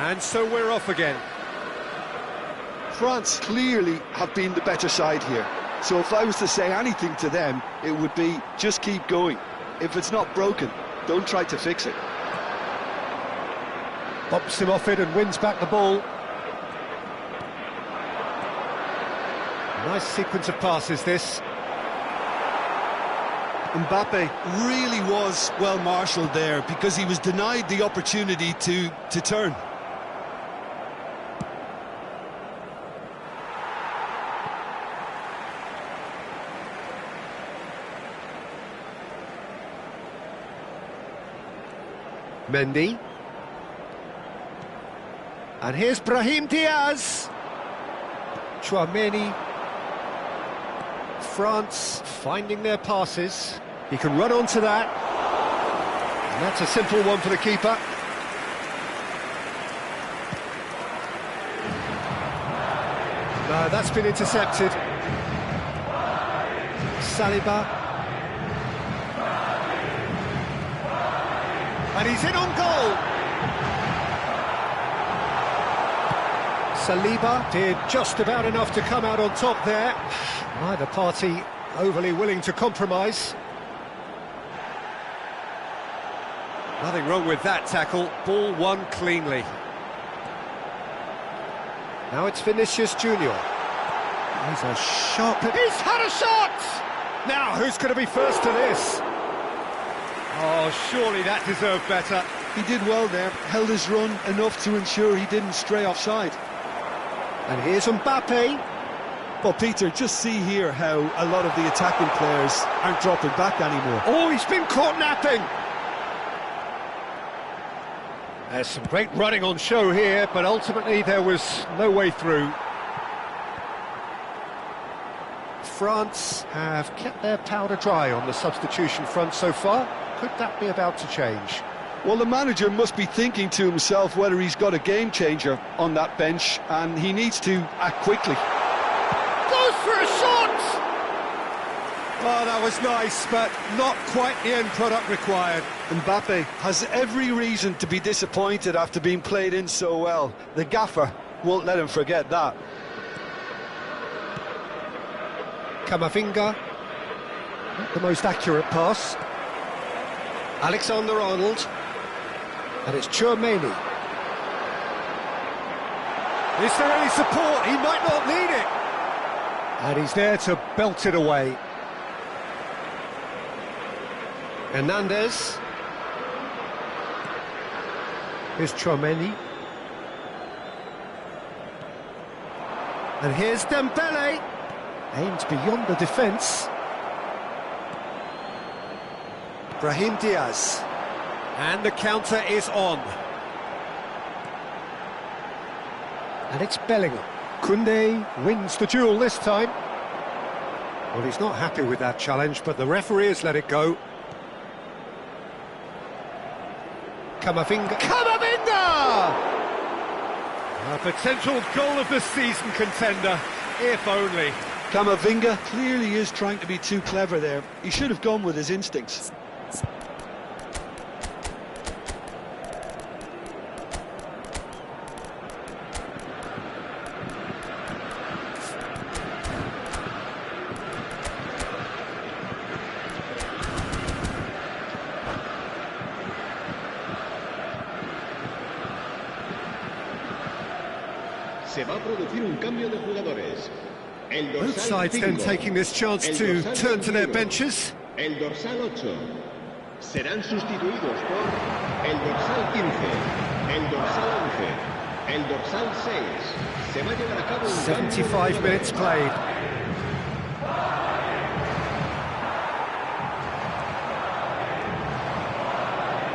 And so we're off again. France clearly have been the better side here. So if I was to say anything to them, it would be just keep going. If it's not broken, don't try to fix it. Bumps him off it and wins back the ball. Nice sequence of passes, this. Mbappe really was well marshalled there because he was denied the opportunity to turn. Mendy. And here's Brahim Diaz. Chouameni. France finding their passes. He can run onto that. And that's a simple one for the keeper. No, that's been intercepted. Saliba. And he's in on goal. Saliba did just about enough to come out on top there. Neither party overly willing to compromise. Nothing wrong with that tackle. Ball won cleanly. Now it's Vinicius Junior. He's a sharp... He's had a shot! Now, who's going to be first to this? Oh, surely that deserved better. He did well there, held his run enough to ensure he didn't stray offside. And here's Mbappe. Well, Peter, just see here how a lot of the attacking players aren't dropping back anymore. Oh, he's been caught napping. There's some great running on show here, but ultimately there was no way through. France have kept their powder dry on the substitution front so far. Could that be about to change? Well, the manager must be thinking to himself whether he's got a game changer on that bench, and he needs to act quickly. Goes for a shot! Oh, that was nice, but not quite the end product required. Mbappe has every reason to be disappointed after being played in so well. The gaffer won't let him forget that. Camavinga, not the most accurate pass. Alexander-Arnold, and it's Chouameni. Is there any support? He might not need it. And he's there to belt it away. Hernandez. Here's Chouameni. And here's Dembele. Aimed beyond the defence. Brahim Diaz. And the counter is on. And it's Bellingham. Koundé wins the duel this time. Well, he's not happy with that challenge, but the referee has let it go. Camavinga. Camavinga! A potential goal of the season contender, if only. Camavinga clearly is trying to be too clever there. He should have gone with his instincts. Se va a producir un cambio de jugadores. Both sides then taking this chance to turn to their benches. El dorsal 8 serán sustituidos por el dorsal 15, el dorsal 11, el dorsal 6. Se va a llevar a cabo un 75 minutes played.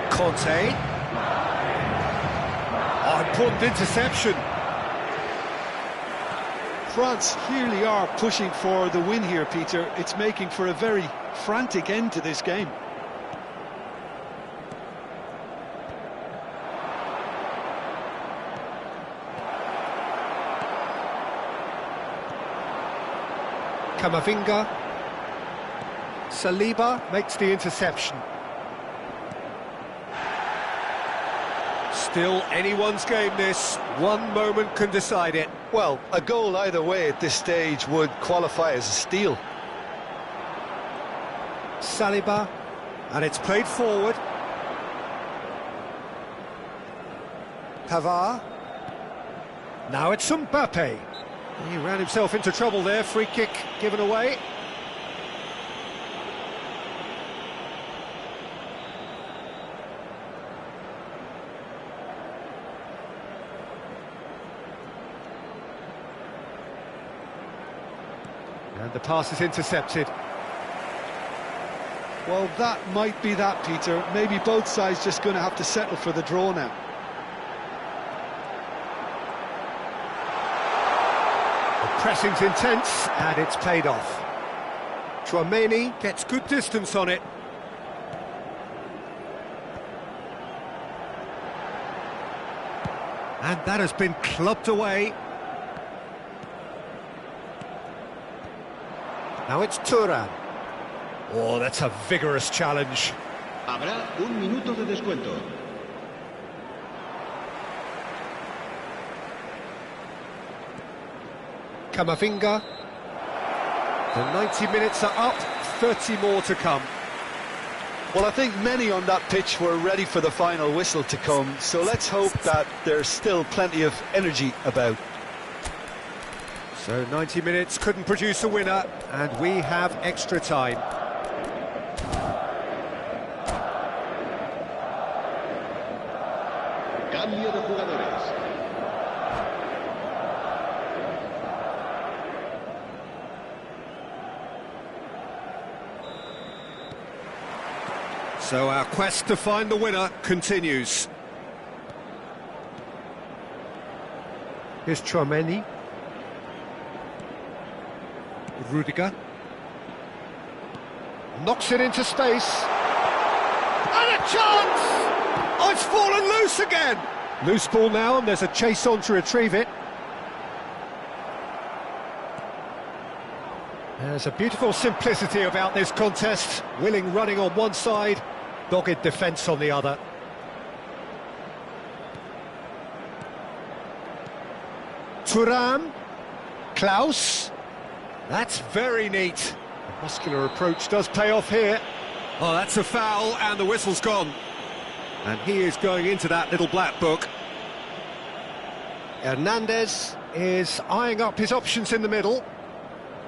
Conte. Oh, important interception. France clearly are pushing for the win here, Peter. It's making for a very frantic end to this game. Camavinga. Saliba makes the interception. Still anyone's game this. One moment can decide it. Well, a goal either way at this stage would qualify as a steal. Saliba, and it's played forward. Pavard. Now it's Mbappe. He ran himself into trouble there. Free kick given away. And the pass is intercepted. Well, that might be that, Peter. Maybe both sides just going to have to settle for the draw now. The pressing's intense, and it's paid off. Tchouaméni gets good distance on it. And that has been clubbed away. Now it's Thuram. Oh, that's a vigorous challenge. Habrá un minuto de descuento. Camavinga. The 90 minutes are up, 30 more to come. Well, I think many on that pitch were ready for the final whistle to come, so let's hope that there's still plenty of energy about. So 90 minutes couldn't produce a winner, and we have extra time. Cambio de jugadores. So our quest to find the winner continues. Here's Tchouaméni. Rudiger. Knocks it into space. And a chance! Oh, it's fallen loose again! Loose ball now, and there's a chase on to retrieve it. There's a beautiful simplicity about this contest. Willing running on one side, dogged defence on the other. Thuram. Klaus. That's very neat. The muscular approach does pay off here. Oh, that's a foul, and the whistle's gone. And he is going into that little black book. Hernandez is eyeing up his options in the middle.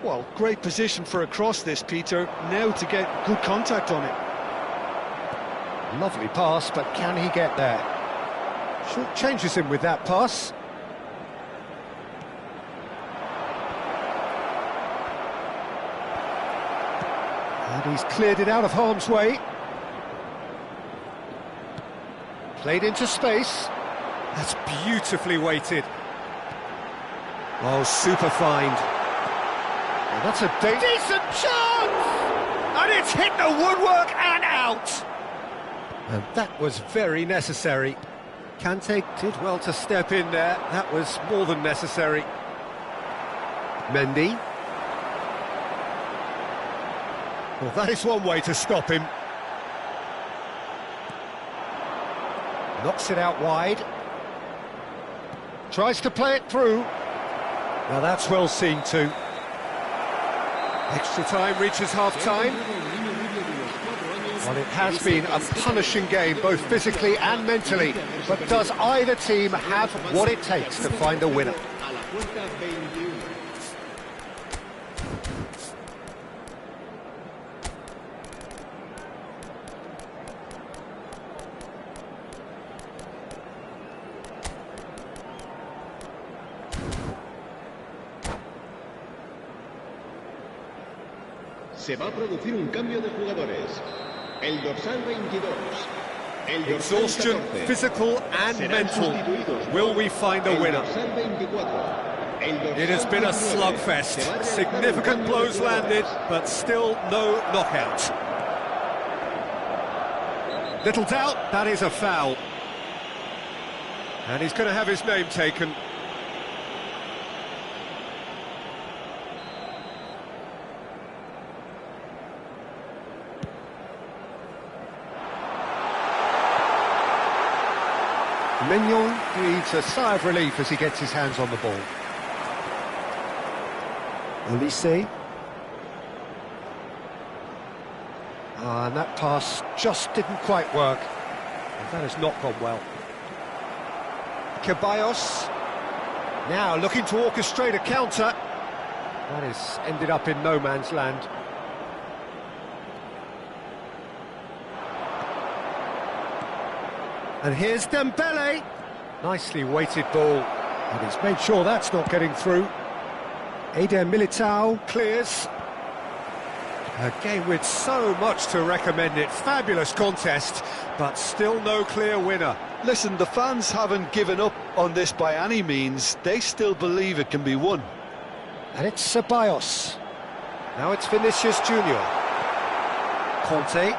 Well, great position for a cross this, Peter. Now to get good contact on it. Lovely pass, but can he get there? Short changes him with that pass. And he's cleared it out of harm's way. Played into space. That's beautifully weighted. Oh, super find. Well, that's a decent chance! And it's hit the woodwork and out! And that was very necessary. Kante did well to step in there. That was more than necessary. Mendy. Well, that is one way to stop him. Knocks it out wide. Tries to play it through. Well, that's well seen too. Extra time reaches half-time. Well, it has been a punishing game, both physically and mentally. But does either team have what it takes to find a winner? Se va a producir un cambio de jugadores. El dorsal 22. El dorsal Exhaustion, 14. physical and mental. Will we find a winner? It has been a slugfest. Significant blows landed, but still no knockout. Little doubt, that is a foul. And he's going to have his name taken. Mignon breathes a sigh of relief as he gets his hands on the ball. Olise. And that pass just didn't quite work. And that has not gone well. Ceballos. Now looking to orchestrate a counter. That has ended up in no man's land. And here's Dembele. Nicely weighted ball. And he's made sure that's not getting through. Eder Militao clears. A game with so much to recommend it. Fabulous contest, but still no clear winner. Listen, the fans haven't given up on this by any means. They still believe it can be won. And it's Ceballos. Now it's Vinicius Junior. Conte.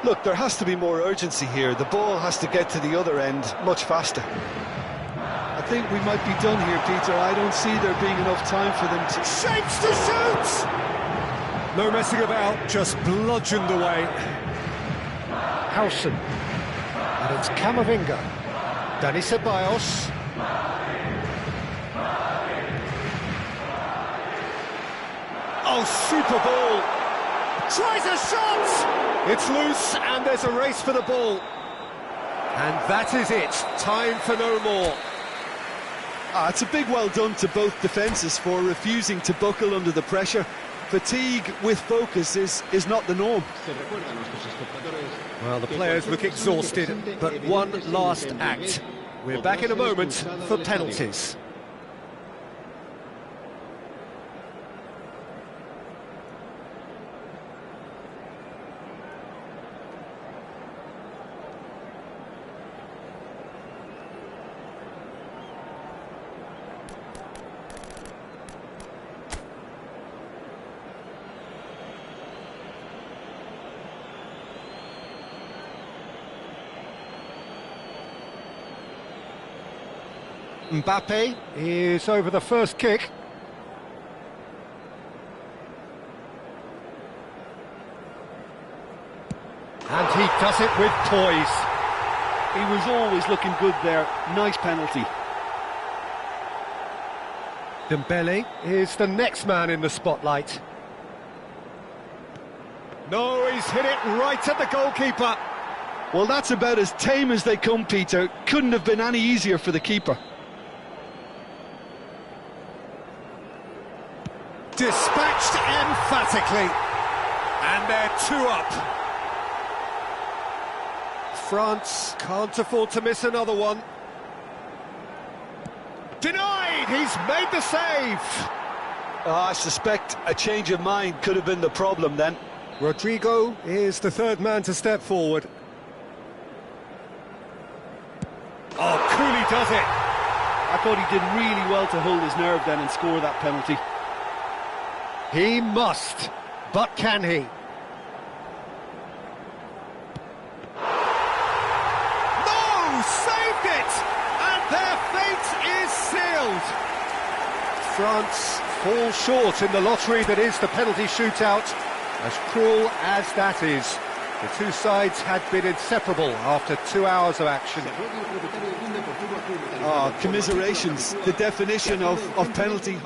Look, there has to be more urgency here. The ball has to get to the other end much faster. I think we might be done here, Peter. I don't see there being enough time for them to... Shapes to shoot! No messing about, just bludgeoned away. Howson. And it's Camavinga. Dani Ceballos. Oh, super ball! Tries a shot! It's loose, and there's a race for the ball. And that is it. Time for no more. It's a big well done to both defences for refusing to buckle under the pressure. Fatigue with focus is not the norm. Well, the players look exhausted, but one last act. We're back in a moment for penalties. Mbappe is over the first kick. And he does it with poise. He was always looking good there. Nice penalty. Dembele is the next man in the spotlight. No, he's hit it right at the goalkeeper. Well, that's about as tame as they come, Peter. Couldn't have been any easier for the keeper. Dispatched emphatically. And they're 2 up. France can't afford to miss another one. Denied! He's made the save! I suspect a change of mind could have been the problem then. Rodrigo is the third man to step forward. Oh, Cooley does it! I thought he did really well to hold his nerve then and score that penalty. He must, but can he? No! Saved it! And their fate is sealed! France fall short in the lottery that is the penalty shootout. As cruel as that is, the two sides had been inseparable after 2 hours of action. Commiserations, the definition of penalty.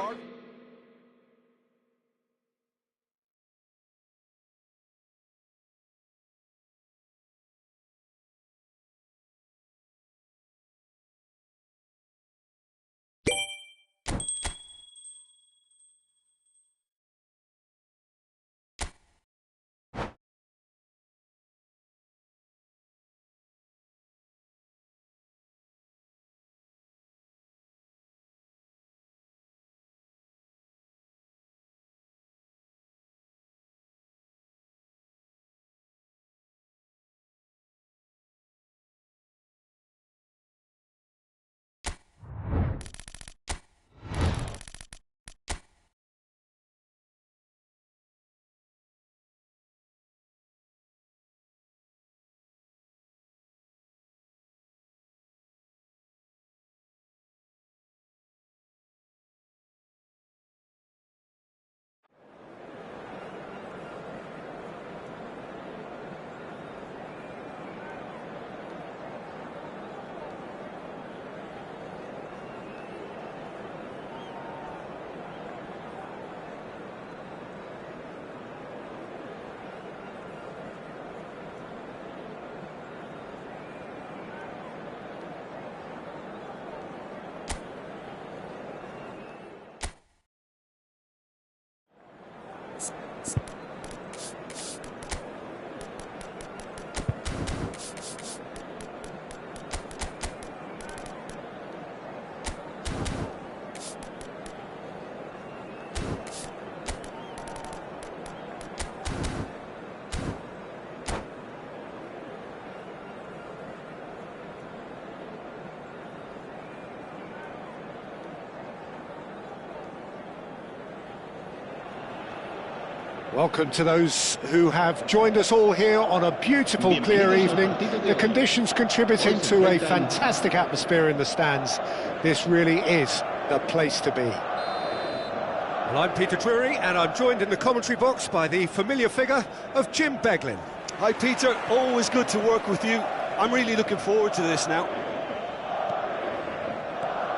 Welcome to those who have joined us all here on a beautiful, clear evening. The conditions contributing to a fantastic atmosphere in the stands. This really is the place to be. Well, I'm Peter Drury, and I'm joined in the commentary box by the familiar figure of Jim Beglin. Hi Peter, always good to work with you. I'm really looking forward to this now.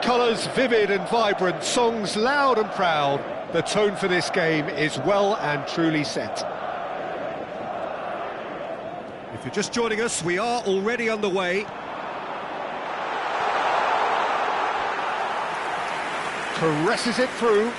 Colours vivid and vibrant, songs loud and proud. The tone for this game is well and truly set. If you're just joining us, we are already underway. Caresses it through.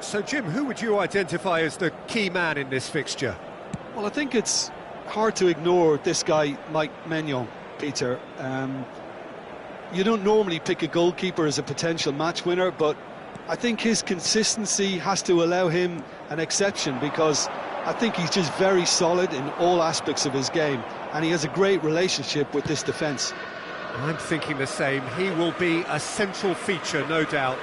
So, Jim, who would you identify as the key man in this fixture? Well, I think it's hard to ignore this guy, Mike Maignan, Peter. You don't normally pick a goalkeeper as a potential match winner, but I think his consistency has to allow him an exception, because I think he's just very solid in all aspects of his game, and he has a great relationship with this defence. I'm thinking the same. He will be a central feature, no doubt.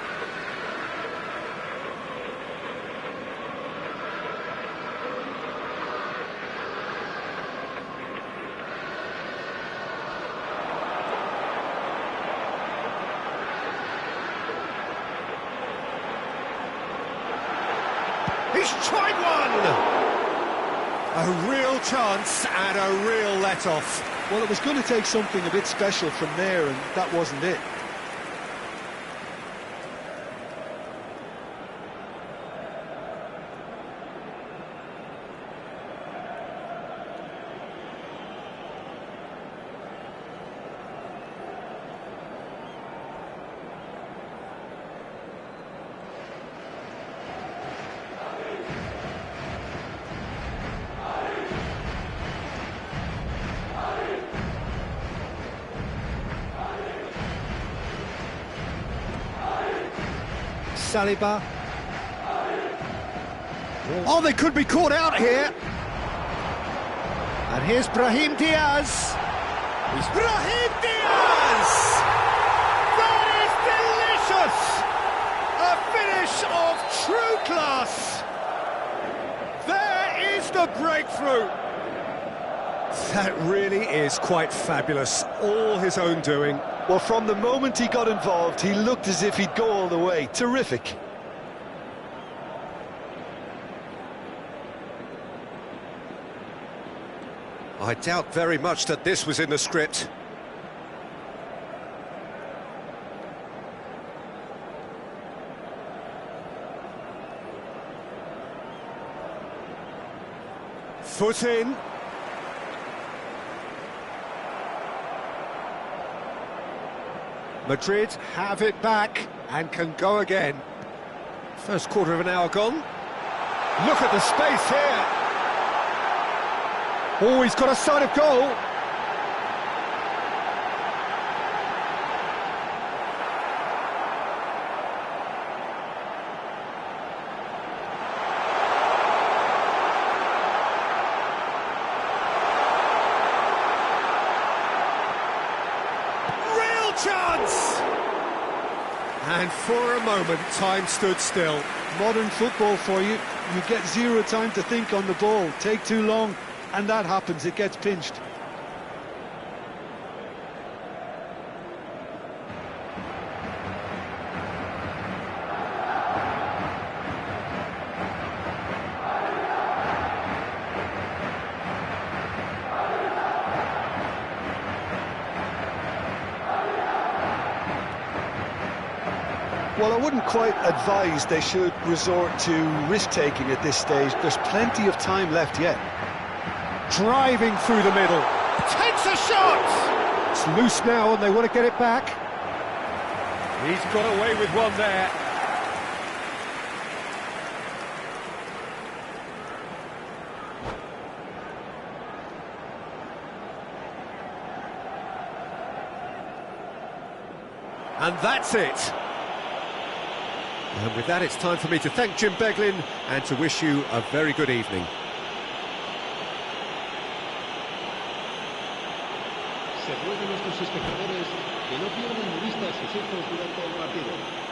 He's tried one! A real chance and a real let-off. Well, it was going to take something a bit special from there, and that wasn't it. Saliba. Oh, they could be caught out here. And here's Brahim Diaz. Brahim Diaz! That is delicious! A finish of true class. There is the breakthrough. That really is quite fabulous. All his own doing. Well, from the moment he got involved, he looked as if he'd go all the way. Terrific. I doubt very much that this was in the script. Foot in. Madrid have it back and can go again. First quarter of an hour gone. Look at the space here. Oh, he's got a sight of goal. Real chance! And for a moment, time stood still. Modern football for you. You get zero time to think on the ball. Take too long. And that happens, it gets pinched. Well, I wouldn't quite advise they should resort to risk-taking at this stage. There's plenty of time left yet. Driving through the middle, takes a shot! It's loose now and they want to get it back. He's got away with one there. And that's it. And with that, it's time for me to thank Jim Beglin and to wish you a very good evening. Se ruega a nuestros espectadores que no pierdan de vista sus hijos durante el partido.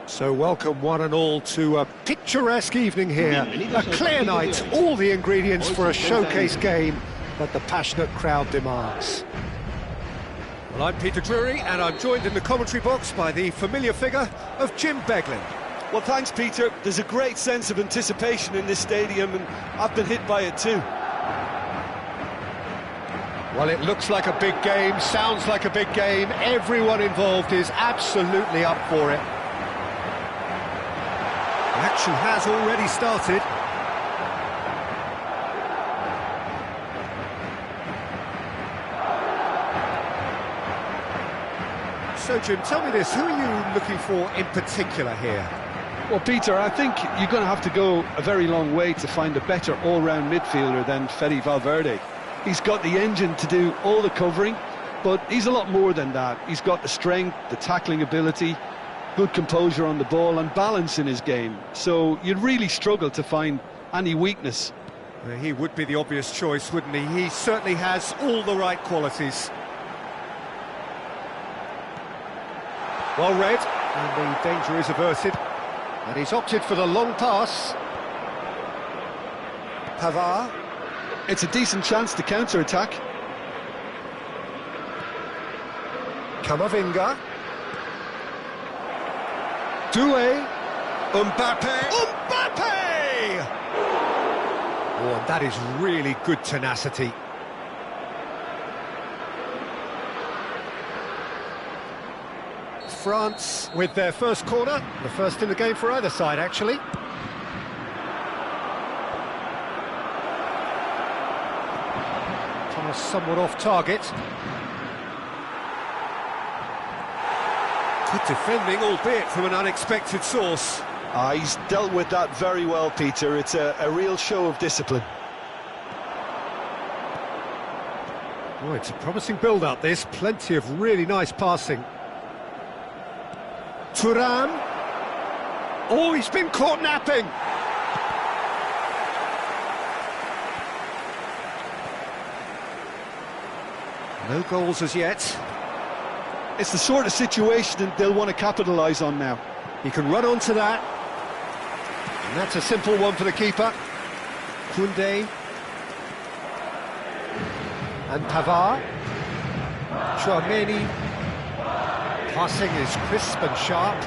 So welcome one and all to a picturesque evening here, a clear night, all the ingredients for a showcase game that the passionate crowd demands. Well, I'm Peter Drury and I'm joined in the commentary box by the familiar figure of Jim Beglin. Well, thanks, Peter. There's a great sense of anticipation in this stadium, and I've been hit by it too. Well, it looks like a big game, sounds like a big game. Everyone involved is absolutely up for it. The action has already started. So, Jim, tell me this, who are you looking for in particular here? Well, Peter, I think you're going to have to go a very long way to find a better all-round midfielder than Fede Valverde. He's got the engine to do all the covering, but he's a lot more than that. He's got the strength, the tackling ability, good composure on the ball and balance in his game. So you'd really struggle to find any weakness. He would be the obvious choice, wouldn't he? He certainly has all the right qualities. Well read, and the danger is averted. And he's opted for the long pass. Pavard. It's a decent chance to counter-attack. Camavinga. Doué. Mbappe! Mbappe! Oh, and that is really good tenacity. France with their first corner, the first in the game for either side, actually. Pass somewhat off target. Good defending, albeit from an unexpected source. He's dealt with that very well, Peter. It's a real show of discipline. Oh, it's a promising build-up, this. Plenty of really nice passing. Thuram. Oh, he's been caught napping. No goals as yet. It's the sort of situation that they'll want to capitalise on now. He can run onto that. And that's a simple one for the keeper. Koundé. And Pavard. Chouameni. Passing is crisp and sharp.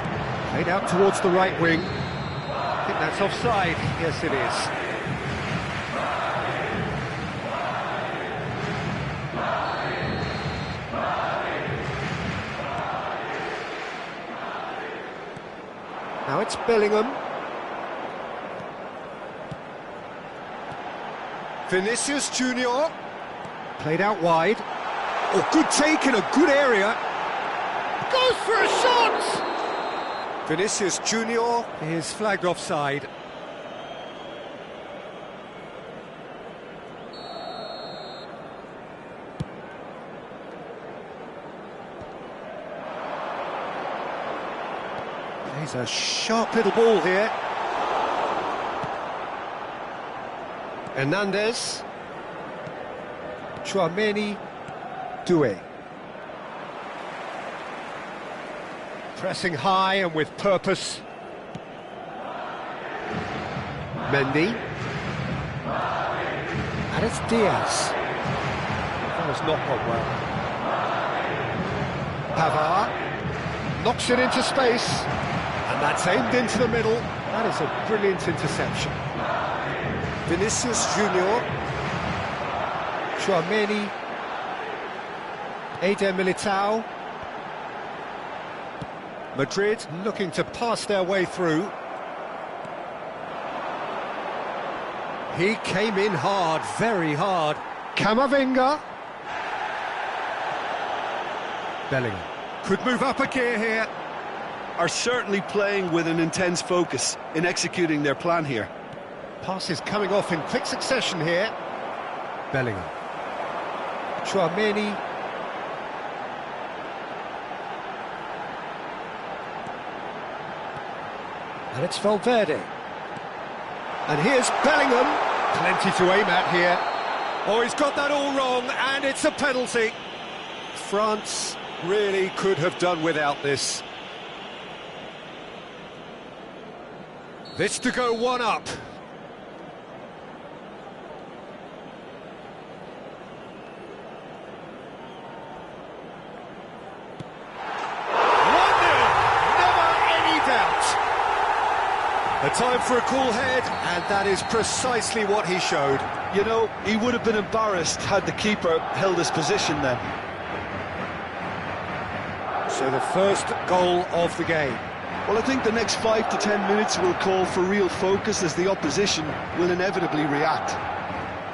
Played out towards the right wing. I think that's offside. Yes, it is. Now it's Bellingham. Vinicius Junior. Played out wide. Oh, good take in a good area. Goes for a shot! Vinicius Junior is flagged offside. He's a sharp little ball here. Hernandez. Chouameni. Doué. Pressing high and with purpose. Mendy. And it's Diaz. That has not gone well. Pavard. Knocks it into space. And that's aimed into the middle. That is a brilliant interception. Vinicius Junior. Chouameni. Eder Militao. Madrid looking to pass their way through. He came in hard, very hard. Camavinga. Bellingham. Could move up a gear here. Are certainly playing with an intense focus in executing their plan here. Passes coming off in quick succession here. Bellingham. Chouameni. And it's Valverde. And here's Bellingham. Plenty to aim at here. Oh, he's got that all wrong, and it's a penalty. France really could have done without this. This to go one up. A time for a cool head, and that is precisely what he showed. You know, he would have been embarrassed had the keeper held his position then. So the first goal of the game. Well, I think the next 5 to 10 minutes will call for real focus as the opposition will inevitably react.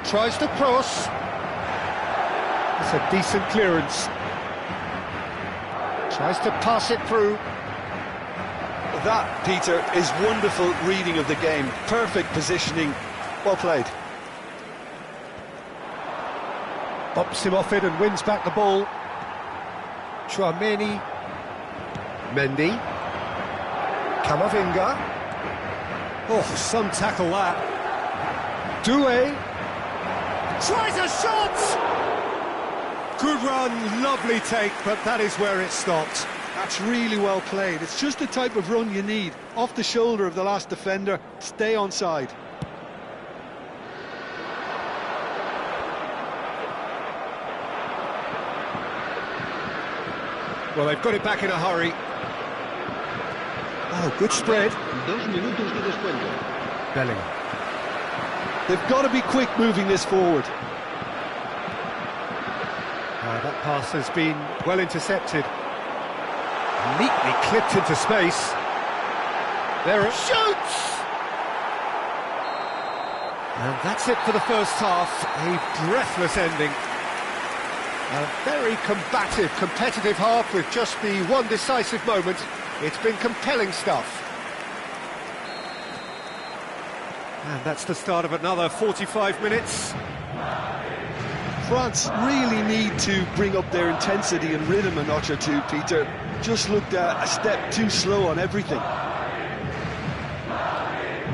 Tries to cross. It's a decent clearance. Tries to pass it through. That, Peter, is wonderful reading of the game. Perfect positioning. Well played. Bumps him off it and wins back the ball. Chouameni. Mendy. Camavinga. Oh, some tackle that. Doué. Tries a shot! Good run, lovely take, but that is where it stopped. That's really well played. It's just the type of run you need. Off the shoulder of the last defender, stay onside. Well, they've got it back in a hurry. Oh, good spread. 2 minutos de descuento. Bellingham. They've got to be quick moving this forward. That pass has been well intercepted. Neatly clipped into space. There it shoots! And that's it for the first half. A breathless ending. A very combative, competitive half with just the one decisive moment. It's been compelling stuff. And that's the start of another 45 minutes. France really need to bring up their intensity and rhythm a notch or two, Peter. Just looked a step too slow on everything.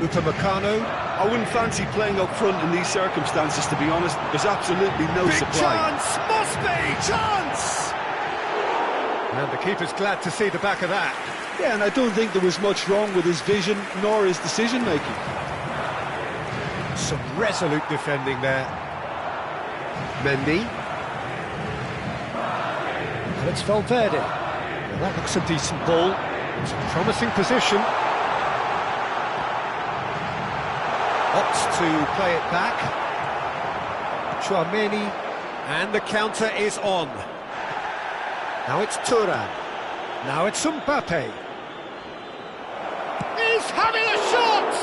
Upamecano. I wouldn't fancy playing up front in these circumstances, to be honest. There's absolutely no Big supply. Chance! Must be! Chance! And the keeper's glad to see the back of that. Yeah, and I don't think there was much wrong with his vision nor his decision-making. Some resolute defending there. Mendy. And it's Valverde. Well, that looks a decent ball. It's a promising position. Opts to play it back. Chouameni. And the counter is on. Now it's Thuram. Now it's Mbappe. He's having a shot!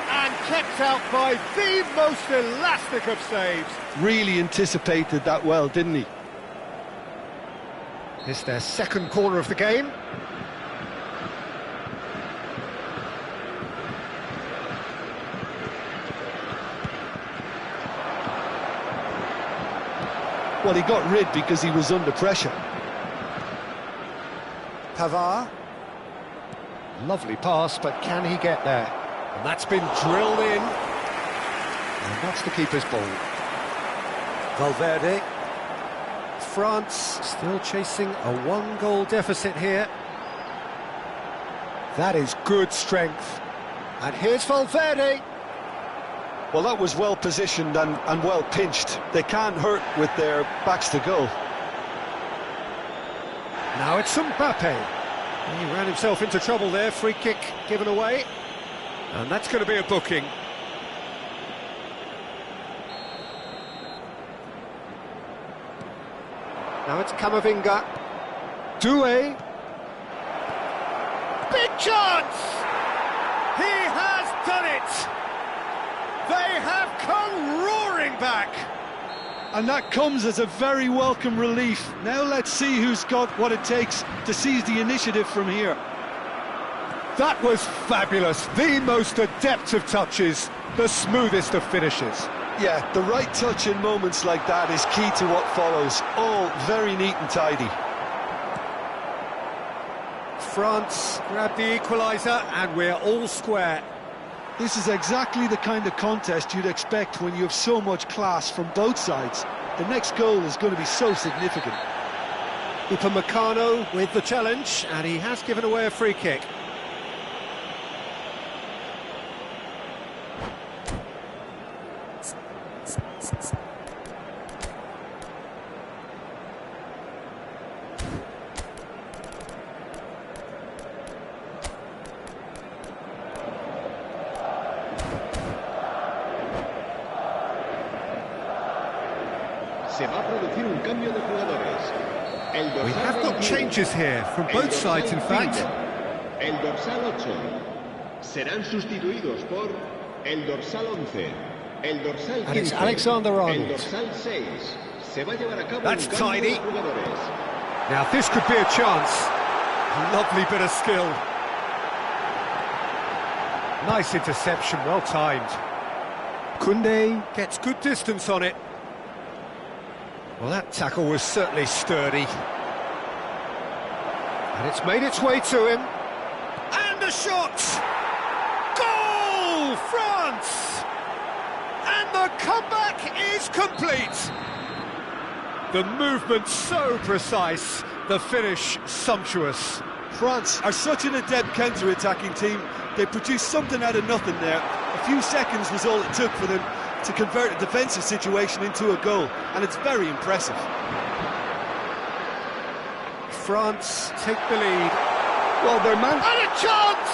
And kept out by the most elastic of saves. Really anticipated that well, didn't he? It's their second corner of the game. Well, he got rid because he was under pressure. Pavard. Lovely pass, but can he get there? And that's been drilled in. And that's the keeper's ball. Valverde. France still chasing a one-goal deficit here. That is good strength. And here's Valverde. Well, that was well positioned and well pinched. They can't hurt with their backs to goal. Now it's Mbappe. He ran himself into trouble there. Free kick given away. And that's going to be a booking. Now it's Camavinga. Doué. Big chance! He has done it! They have come roaring back! And that comes as a very welcome relief. Now let's see who's got what it takes to seize the initiative from here. That was fabulous. The most adept of touches, the smoothest of finishes. Yeah, the right touch in moments like that is key to what follows. All very neat and tidy. France grabbed the equaliser and we're all square. This is exactly the kind of contest you'd expect when you have so much class from both sides. The next goal is going to be so significant. Upamecano with the challenge, and he has given away a free kick. Se va a producir un cambio de jugadores. We have got changes here from both sides, in fact. El dorsal 8 serán sustituidos por el dorsal 11, el dorsal 15, And it's Alexander-Arnold. el dorsal 6. Se va a llevar a cabo That's un cambio tidy. de jugadores. Now this could be a chance. A lovely bit of skill. Nice interception, well timed. Koundé gets good distance on it. Well, that tackle was certainly sturdy. And it's made its way to him. And a shot! Goal! France! And the comeback is complete. The movement so precise, the finish sumptuous. France are such an adept counter-attacking team. They produced something out of nothing there. A few seconds was all it took for them to convert a defensive situation into a goal, and it's very impressive. France take the lead. Well, their man... And a chance!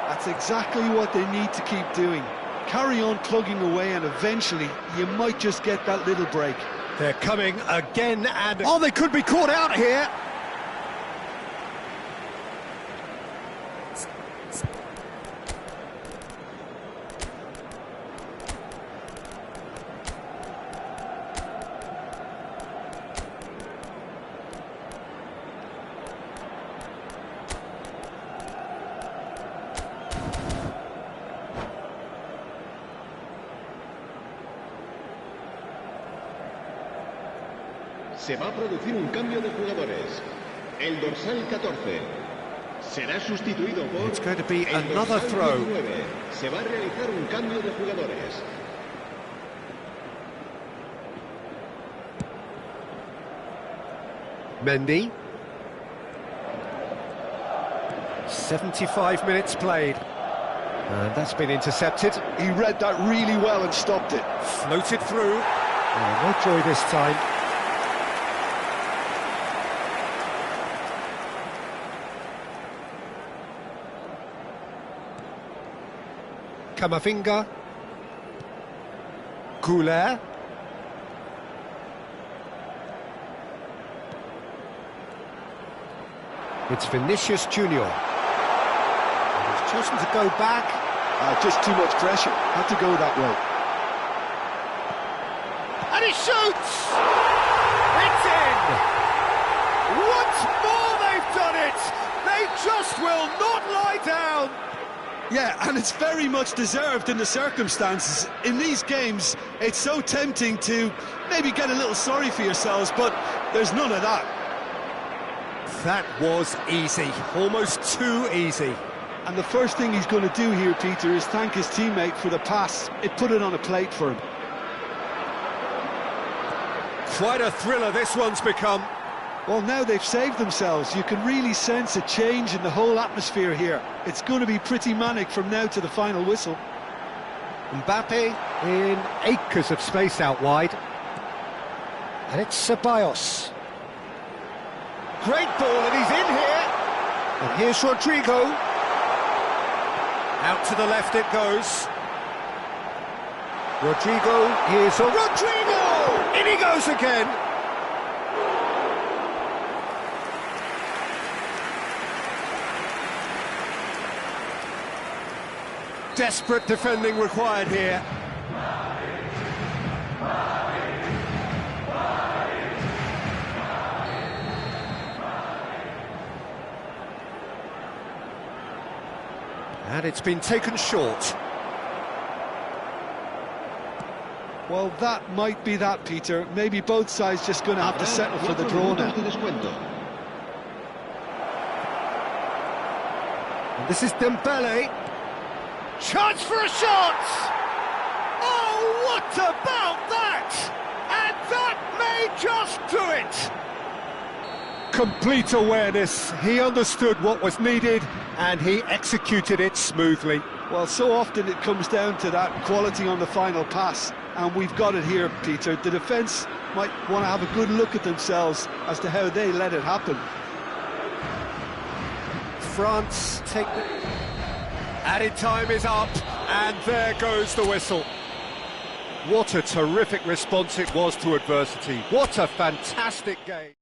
That's exactly what they need to keep doing. Carry on plugging away, and eventually you might just get that little break. They're coming again and... Oh, they could be caught out here! Se va a producir un cambio de jugadores. El dorsal 14 será sustituido por It's going to be el another dorsal throw. 19. Se va a realizar un cambio de jugadores. Mendy. 75 minutes played. And that's been intercepted. He read that really well and stopped it. Floated through. Oh, no joy this time. Camavinga. Goulet. It's Vinicius Junior. And he's chosen to go back. Just too much pressure. Had to go that way. And he shoots! It's in! Once more they've done it! They just will not lie down! Yeah, and it's very much deserved in the circumstances. In these games, it's so tempting to maybe get a little sorry for yourselves, but there's none of that. That was easy, almost too easy. And the first thing he's going to do here, Peter, is thank his teammate for the pass. It put it on a plate for him. Quite a thriller this one's become. Well, now they've saved themselves. You can really sense a change in the whole atmosphere here. It's going to be pretty manic from now to the final whistle. Mbappe in acres of space out wide. And it's Ceballos. Great ball, and he's in here. And here's Rodrigo. Out to the left it goes. Rodrigo, here's Rodrigo! In he goes again. Desperate defending required here. And it's been taken short. Well, that might be that, Peter. Maybe both sides just going to have to settle for the draw now. And this is Dembele. Chance for a shot! Oh, what about that? And that may just do it! Complete awareness. He understood what was needed and he executed it smoothly. Well, so often it comes down to that quality on the final pass, and we've got it here, Peter. The defence might want to have a good look at themselves as to how they let it happen. France take the... Added time is up, and there goes the whistle. What a terrific response it was to adversity. What a fantastic game.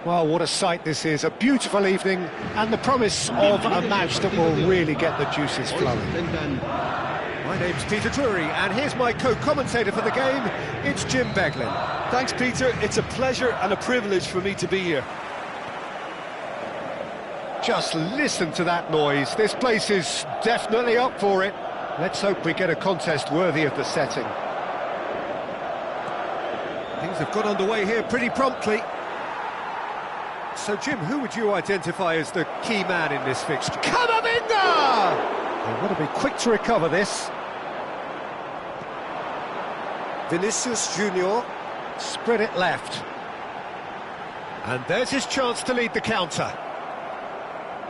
Well, what a sight this is, a beautiful evening, and the promise of a match that will really get the juices flowing. My name's Peter Drury, and here's my co-commentator for the game, it's Jim Beglin. Thanks, Peter. It's a pleasure and a privilege for me to be here. Just listen to that noise, this place is definitely up for it. Let's hope we get a contest worthy of the setting. Things have got underway here pretty promptly. So, Jim, who would you identify as the key man in this fixture? Camavinga! They want to be quick to recover this. Vinicius Junior, spread it left. And there's his chance to lead the counter.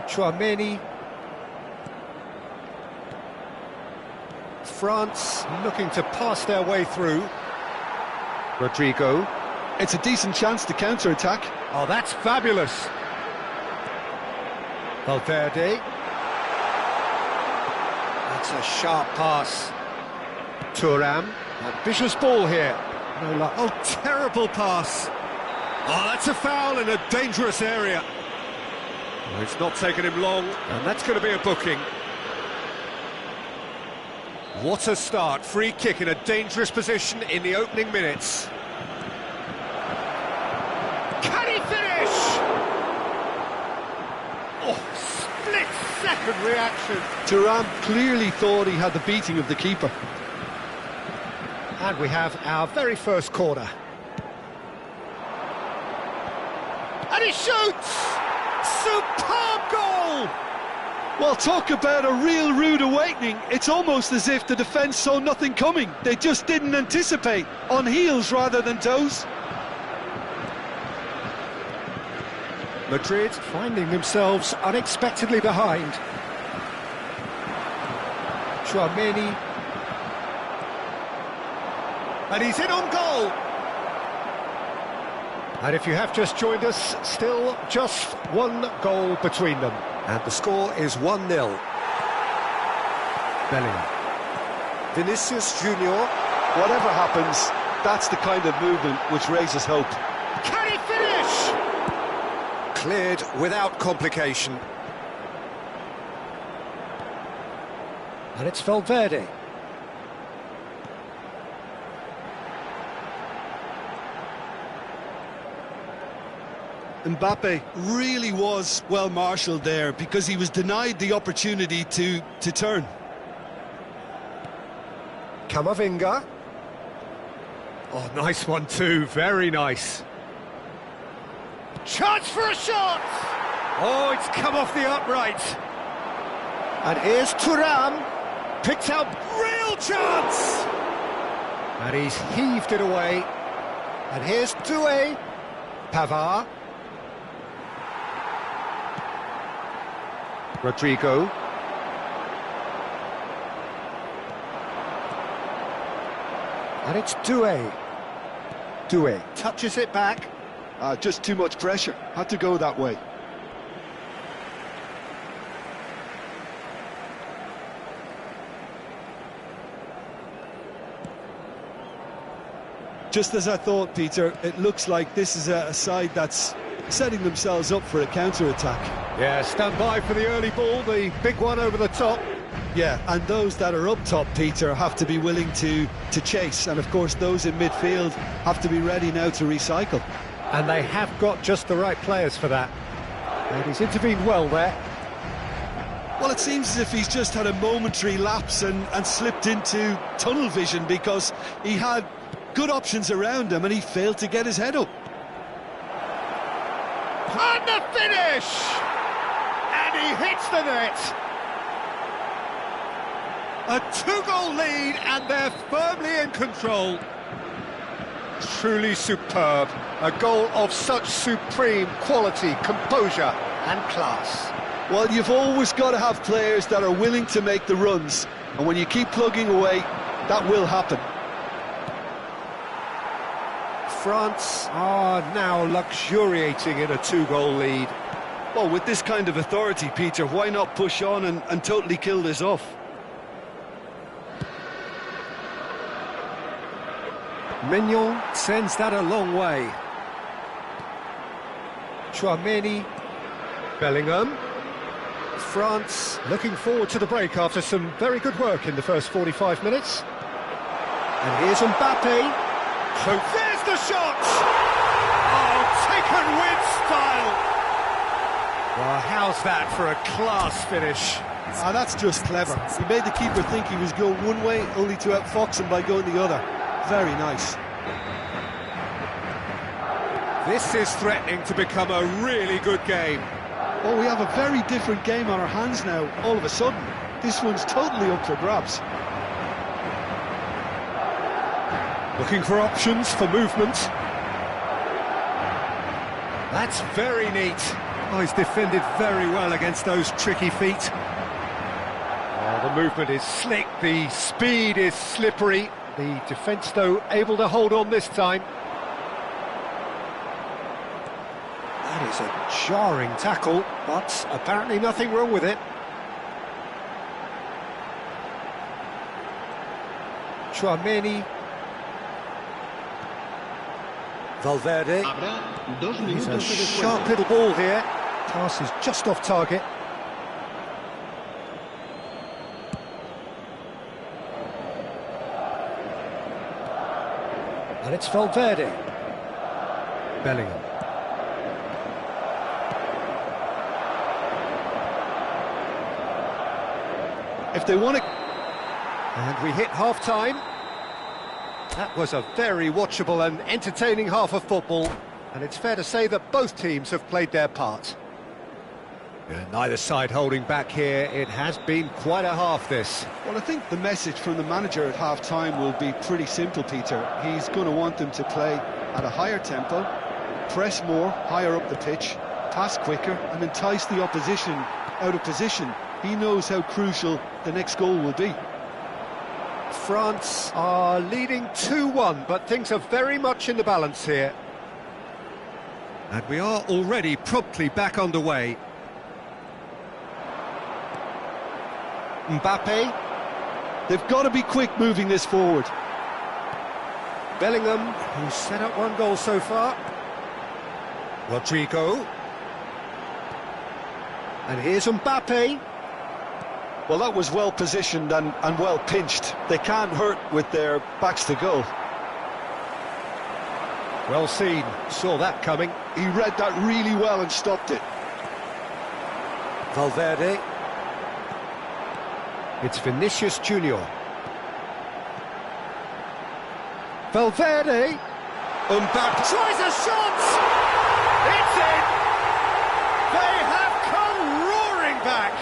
Chouameni. France looking to pass their way through. Rodrigo. It's a decent chance to counter-attack. Oh, that's fabulous. Valverde. That's a sharp pass. Thuram. Ambitious ball here. No luck. Oh, terrible pass. Oh, that's a foul in a dangerous area. Oh, it's not taken him long, and that's going to be a booking. What a start. Free kick in a dangerous position in the opening minutes. Can he finish? Oh, split-second reaction. Thuram clearly thought he had the beating of the keeper. And we have our very first corner. And he shoots! Superb goal! Well, talk about a real rude awakening. It's almost as if the defence saw nothing coming. They just didn't anticipate, on heels rather than toes. Madrid finding themselves unexpectedly behind. Chouameni. And he's in on goal! And if you have just joined us, still just one goal between them. And the score is 1-0. Bellingham. Vinicius Junior. Whatever happens, that's the kind of movement which raises hope. Can he finish? Cleared without complication. And it's Valverde. Mbappe really was well marshalled there because he was denied the opportunity to turn. Camavinga. Oh, nice one too, very nice. Chance for a shot! Oh, it's come off the upright. And here's Thuram. Picked out, real chance! And he's heaved it away. And here's Doué. Pavard. Rodrigo. And it's Doué. Doué touches it back. Just too much pressure. Had to go that way. Just as I thought, Peter, it looks like this is a side that's setting themselves up for a counter-attack. Yeah, stand by for the early ball, the big one over the top. Yeah, and those that are up top, Peter, have to be willing to chase. And, of course, those in midfield have to be ready now to recycle. And they have got just the right players for that. And he's intervened well there. Well, it seems as if he's just had a momentary lapse and slipped into tunnel vision because he had good options around him and he failed to get his head up. And the finish! And he hits the net! A two-goal lead and they're firmly in control. Truly superb. A goal of such supreme quality, composure and class. Well, you've always got to have players that are willing to make the runs. And when you keep plugging away, that will happen. France are now luxuriating in a two-goal lead. Well, with this kind of authority, Peter, why not push on and totally kill this off? Mignon sends that a long way. Chouameni, Bellingham. France looking forward to the break after some very good work in the first 45 minutes. And here's Mbappe. So there's the shot! Oh, taken with style! Well, how's that for a class finish? Ah, that's just clever. He made the keeper think he was going one way, only to outfox him by going the other. Very nice. This is threatening to become a really good game. Oh, we have a very different game on our hands now, all of a sudden. This one's totally up for grabs. Looking for options for movement. That's very neat. Oh, he's defended very well against those tricky feet. Oh, the movement is slick, the speed is slippery. The defence, though, able to hold on this time. That is a jarring tackle, but apparently nothing wrong with it. Chouameni. Valverde. He's a sharp little ball here. Pass is just off target. And it's Valverde. Bellingham. If they want to... And we hit half-time. That was a very watchable and entertaining half of football. And it's fair to say that both teams have played their part. And neither side holding back here. It has been quite a half, this. Well, I think the message from the manager at half-time will be pretty simple, Peter. He's going to want them to play at a higher tempo, press more, higher up the pitch, pass quicker, and entice the opposition out of position. He knows how crucial the next goal will be. France are leading 2-1, but things are very much in the balance here. And we are already promptly back underway. Mbappe. They've got to be quick moving this forward. Bellingham, who's set up one goal so far. Rodrigo. And here's Mbappe. Well, that was well positioned and well pinched. They can't hurt with their backs to goal. Well seen, saw that coming. He read that really well and stopped it. Valverde. It's Vinicius Junior. Valverde. Mbappe tries a shot! It's in! They have come roaring back!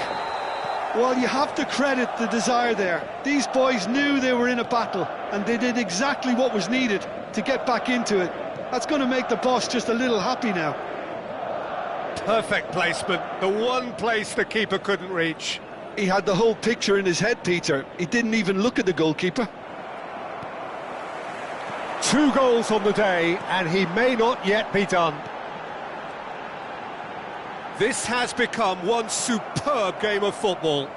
Well, you have to credit the desire there. These boys knew they were in a battle, and they did exactly what was needed to get back into it. That's going to make the boss just a little happy now. Perfect placement, the one place the keeper couldn't reach. He had the whole picture in his head, Peter. He didn't even look at the goalkeeper. 2 goals on the day, and he may not yet be done. This has become one superb game of football.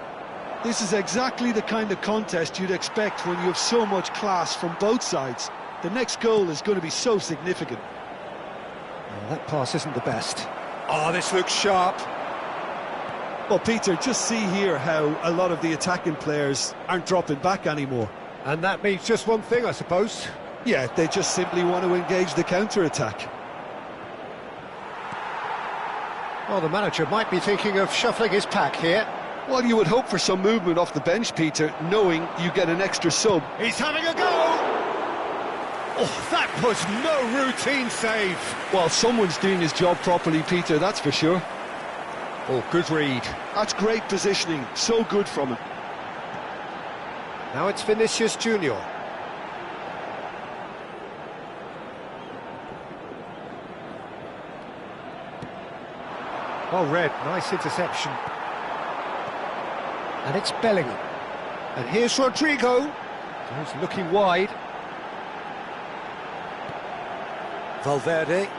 This is exactly the kind of contest you'd expect when you have so much class from both sides. The next goal is going to be so significant. Well, that pass isn't the best. Oh, this looks sharp. Well, Peter, just see here how a lot of the attacking players aren't dropping back anymore. And that means just one thing, I suppose. Yeah, they just simply want to engage the counter-attack. Well, the manager might be thinking of shuffling his pack here. Well, you would hope for some movement off the bench, Peter, knowing you get an extra sub. He's having a go! Oh, that was no routine save. Well, someone's doing his job properly, Peter, that's for sure. Oh, good read. That's great positioning, so good from him. Now it's Vinicius Junior. Well read, nice interception. And it's Bellingham. And here's Rodrigo. He's looking wide. Valverde.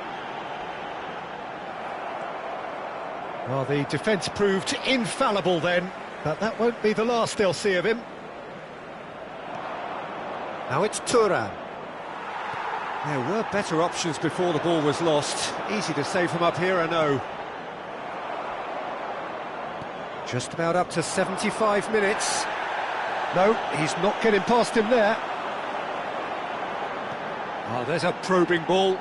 Well, the defence proved infallible then, but that won't be the last they'll see of him. Now it's Thuram. There were better options before the ball was lost. Easy to save from up here, I know. Just about up to 75 minutes. No, he's not getting past him there. Oh, there's a probing ball.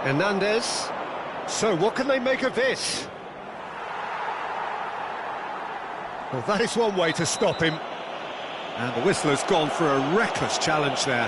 Hernandez. So what can they make of this? Well, that is one way to stop him. And the whistler's gone for a reckless challenge there.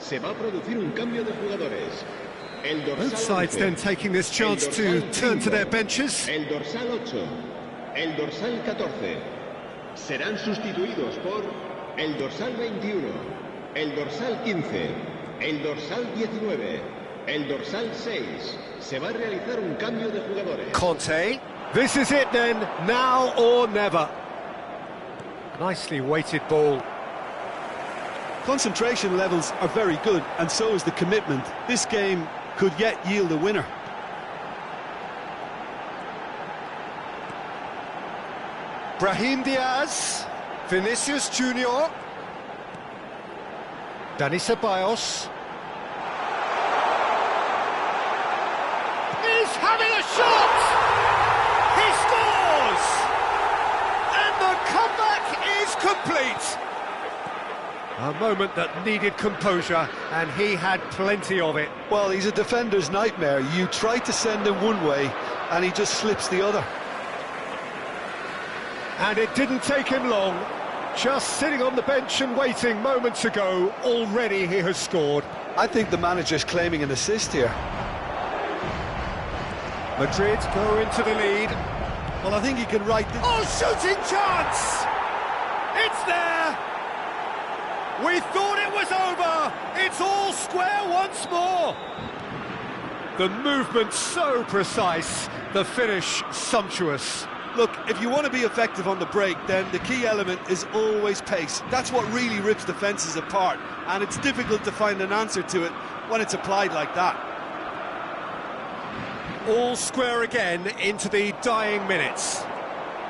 Se va a producir un cambio de jugadores. El dorsal Both sides 11, then taking this chance to turn to their benches. El dorsal 8, el dorsal 14. Serán sustituidos por el dorsal 21, el dorsal 15, el dorsal 19, el dorsal 6. Se va a realizar un cambio de jugadores. Conte. This is it then, now or never. Nicely weighted ball. Concentration levels are very good, and so is the commitment. This game could yet yield a winner. Brahim Diaz, Vinicius Junior, Dani Ceballos. He's having a shot! He scores! And the comeback is complete! A moment that needed composure, and he had plenty of it. Well, he's a defender's nightmare. You try to send him one way, and he just slips the other. And it didn't take him long. Just sitting on the bench and waiting moments ago, already he has scored. I think the manager's claiming an assist here. Madrid go into the lead. Well, I think he can write the... Oh, shooting chance! It's there! We thought it was over! It's all square once more! The movement so precise, the finish sumptuous. Look, if you want to be effective on the break, then the key element is always pace. That's what really rips defences apart, and it's difficult to find an answer to it when it's applied like that. All square again into the dying minutes.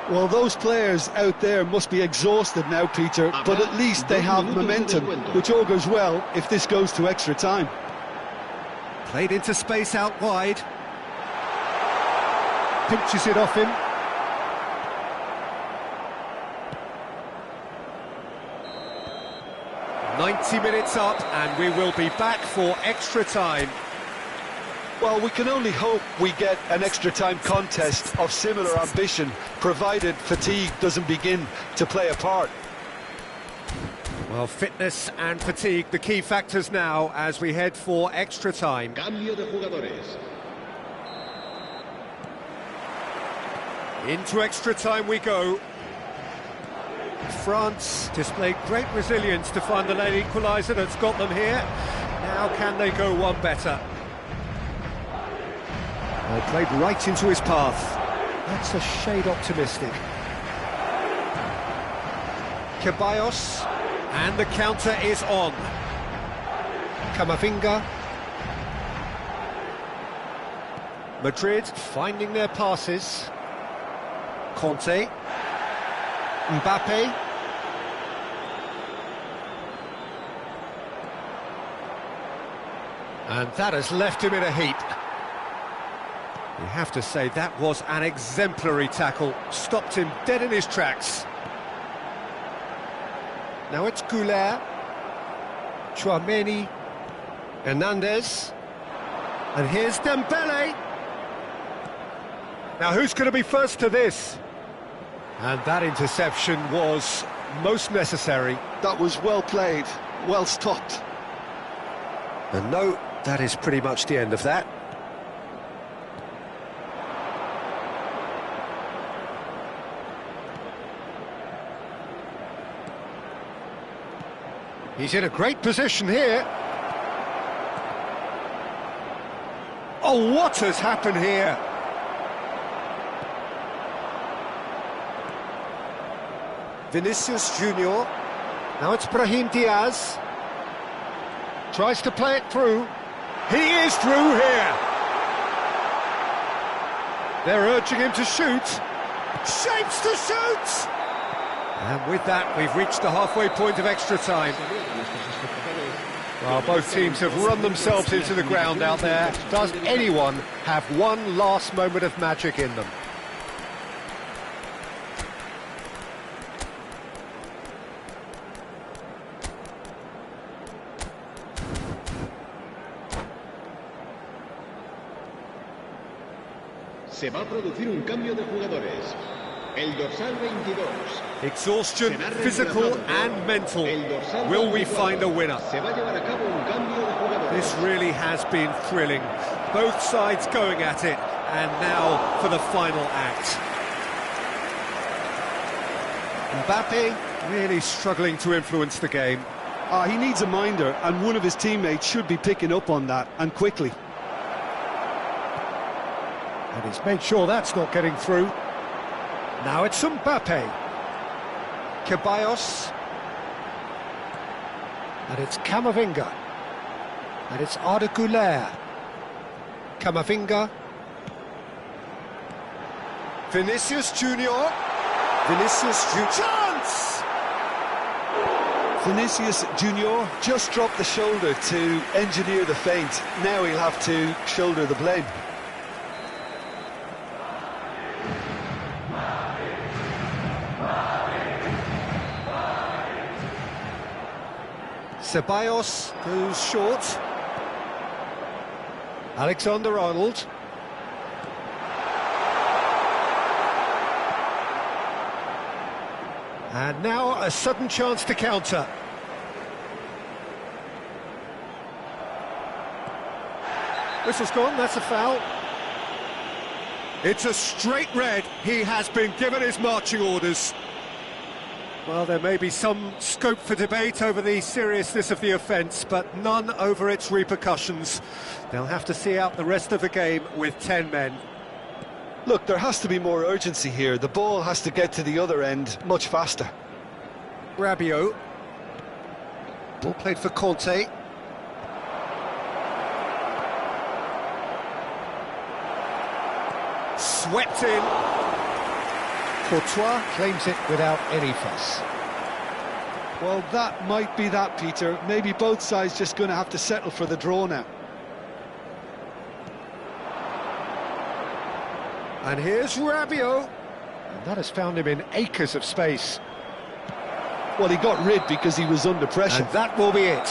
Well, those players out there must be exhausted now, Peter, but at least they have momentum, which augurs well if this goes to extra time. Played into space out wide. Pinches it off him. "90 minutes up, and we will be back for extra time." Well, we can only hope we get an extra-time contest of similar ambition, provided fatigue doesn't begin to play a part. Well, fitness and fatigue, the key factors now as we head for extra time. Cambio de jugadores. Into extra time we go. France displayed great resilience to find the late equaliser that's got them here. Now can they go one better? Well, played right into his path. That's a shade optimistic. Ceballos, and the counter is on. Camavinga. Madrid finding their passes. Conte. Mbappe. And that has left him in a heap. You have to say that was an exemplary tackle. Stopped him dead in his tracks. Now it's Goulart. Chouameni. Hernandez. And here's Dembele. Now who's going to be first to this? And that interception was most necessary. That was well played, well stopped. And no, that is pretty much the end of that. He's in a great position here. Oh, what has happened here? Vinicius Junior. Now it's Brahim Diaz. Tries to play it through. He is through here. They're urging him to shoot. Shapes to shoot! And with that, we've reached the halfway point of extra time. Well, both teams have run themselves into the ground out there. Does anyone have one last moment of magic in them? Se va a producir un cambio de jugadores. El dorsal 22. Exhaustion, physical and mental. Will we find a winner? Se va a llevar a cabo un cambio de jugadores. This really has been thrilling. Both sides going at it. And now for the final act. Mbappe really struggling to influence the game. He needs a minder, and one of his teammates should be picking up on that, and quickly. And he's made sure that's not getting through. Now it's Mbappe. Ceballos. And it's Camavinga. And it's Arda Güler. Camavinga. Vinicius Junior. Vinicius Junior. Chance! Vinicius Junior just dropped the shoulder to engineer the feint. Now he'll have to shoulder the blame. Ceballos goes short. Alexander-Arnold. And now a sudden chance to counter. Whistle's gone, that's a foul. It's a straight red. He has been given his marching orders. Well, there may be some scope for debate over the seriousness of the offence, but none over its repercussions. They'll have to see out the rest of the game with 10 men. Look, there has to be more urgency here. The ball has to get to the other end much faster. Rabiot. Ball played for Conte. Swept in. Courtois claims it without any fuss. Well, that might be that, Peter. Maybe both sides just going to have to settle for the draw now. And here's Rabiot. And that has found him in acres of space. Well, he got rid because he was under pressure. And that will be it.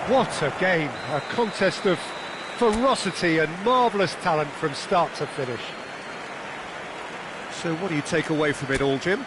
What a game. A contest of ferocity and marvellous talent from start to finish. So what do you take away from it all, Jim?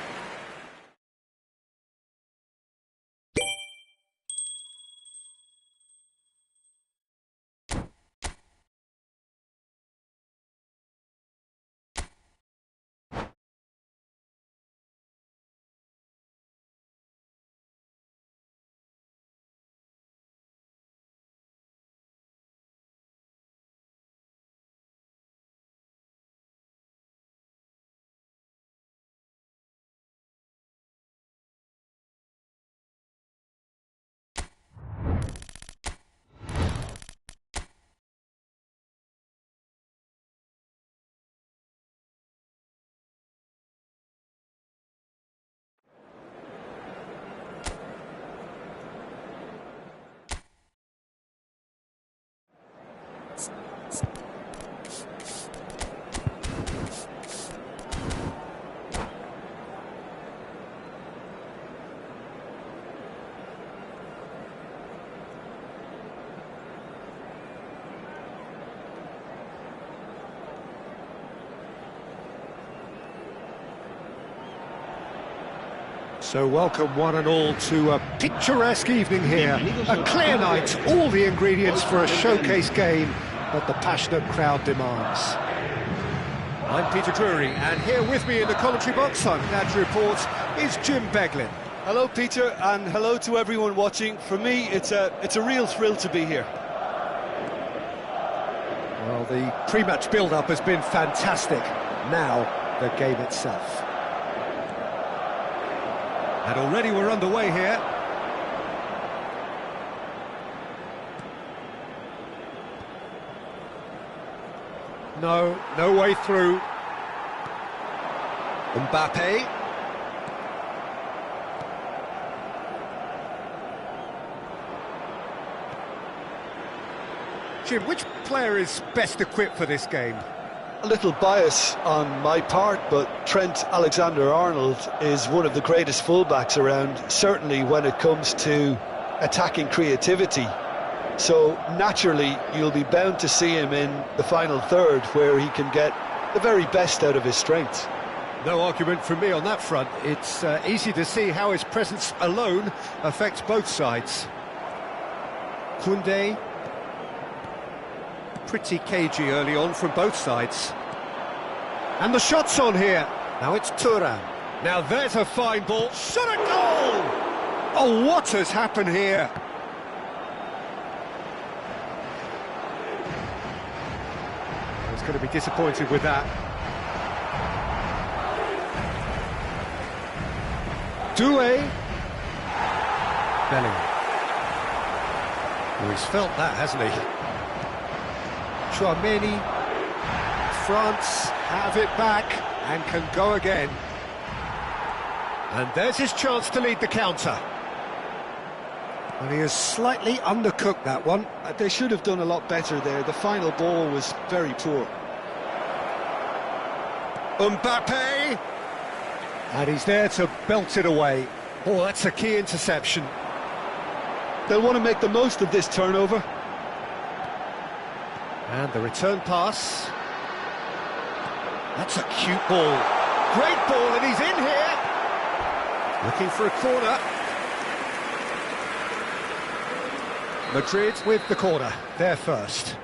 So welcome one and all to a picturesque evening here. A clear night, all the ingredients for a showcase game that the passionate crowd demands. I'm Peter Drury, and here with me in the commentary box, I'm glad to report, is Jim Beglin. Hello, Peter, and hello to everyone watching. For me, it's a real thrill to be here. Well, the pre-match build-up has been fantastic. Now, the game itself. And already we're underway here. No way through. Mbappe. Jim, which player is best equipped for this game? A little bias on my part, but Trent Alexander-Arnold is one of the greatest fullbacks around, certainly when it comes to attacking creativity. So naturally, you'll be bound to see him in the final third, where he can get the very best out of his strengths. No argument from me on that front. It's easy to see how his presence alone affects both sides. Koundé. Pretty cagey early on from both sides. And the shot's on here. Now it's Thuram. Now there's a fine ball. Shot a goal! Oh, what has happened here? I was going to be disappointed with that. Doué. Bellingham. Oh, he's felt that, hasn't he? Chouameni, France have it back and can go again. And there's his chance to lead the counter. And he has slightly undercooked that one. They should have done a lot better there. The final ball was very poor. Mbappe! And he's there to belt it away. Oh, that's a key interception. They'll want to make the most of this turnover. And the return pass. That's a cute ball. Great ball, and he's in here. Looking for a corner. Madrid with the corner. They're first.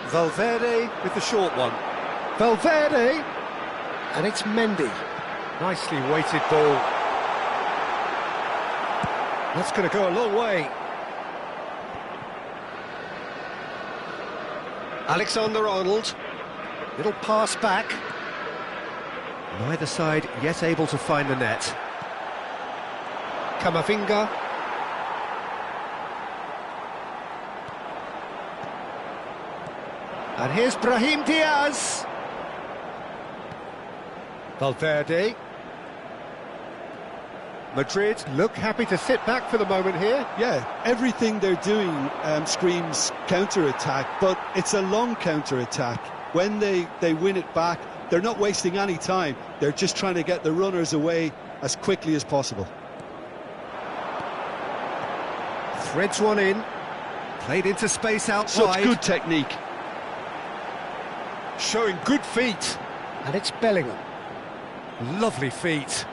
Valverde with the short one. Valverde! And it's Mendy. Nicely weighted ball. That's going to go a long way. Alexander-Arnold. Little pass back. Neither side yet able to find the net. Camavinga. And here's Brahim Diaz. Valverde. Madrid look happy to sit back for the moment here. Yeah, everything they're doing screams counter-attack, but it's a long counter-attack. When they win it back, they're not wasting any time. They're just trying to get the runners away as quickly as possible. Threads one in. Played into space out Such wide. good technique. Showing good feet. And it's Bellingham. Lovely feet.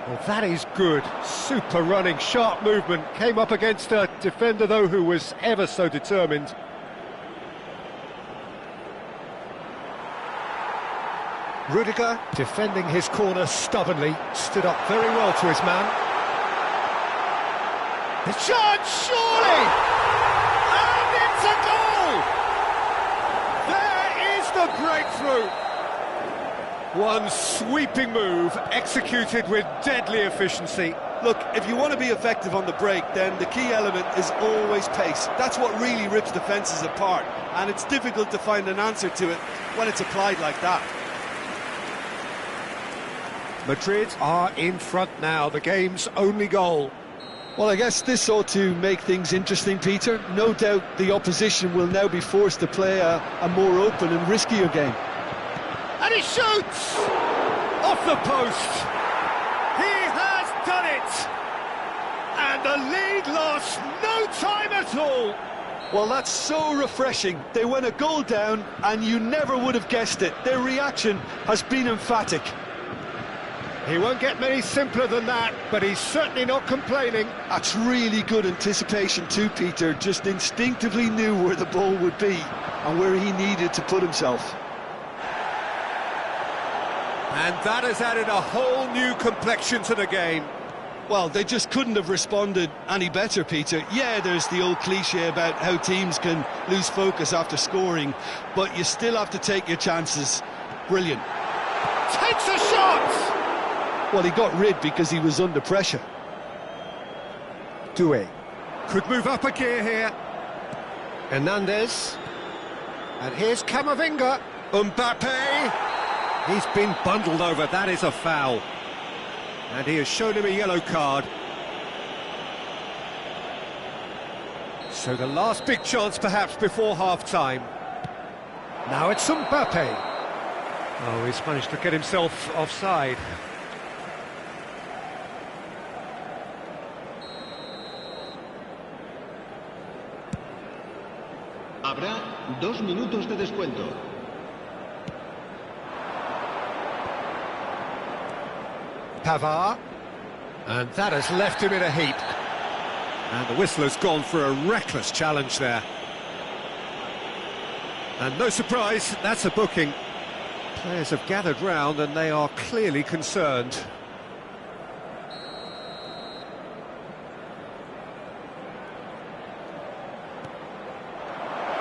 Well, that is good. Super running, sharp movement. Came up against a defender, though, who was ever so determined. Rudiger, defending his corner stubbornly, stood up very well to his man. The shot, surely! And it's a goal! There is the breakthrough! One sweeping move, executed with deadly efficiency. Look, if you want to be effective on the break, then the key element is always pace. That's what really rips defences apart, and it's difficult to find an answer to it when it's applied like that. Madrid are in front now, the game's only goal. Well, I guess this ought to make things interesting, Peter. No doubt the opposition will now be forced to play a more open and riskier game. And he shoots! Off the post! He has done it! And the lead lost, no at all. Well, that's so refreshing. They went a goal down, and you never would have guessed it. Their reaction has been emphatic. He won't get many simpler than that, but he's certainly not complaining. That's really good anticipation too, Peter. Just instinctively knew where the ball would be and where he needed to put himself. And that has added a whole new complexion to the game. Well, they just couldn't have responded any better, Peter. Yeah, there's the old cliche about how teams can lose focus after scoring, but you still have to take your chances. Brilliant. Takes a shot! Well, he got rid because he was under pressure. Doué could move up a gear here. Hernandez. And here's Camavinga. Mbappe. He's been bundled over. That is a foul. And he has shown him a yellow card. So the last big chance perhaps before half-time. Now it's Mbappe. Oh, he's managed to get himself offside. Habrá 2 minutos de descuento. Pavard, and that has left him in a heap. And the whistler's gone for a reckless challenge there. And no surprise, that's a booking. Players have gathered round and they are clearly concerned.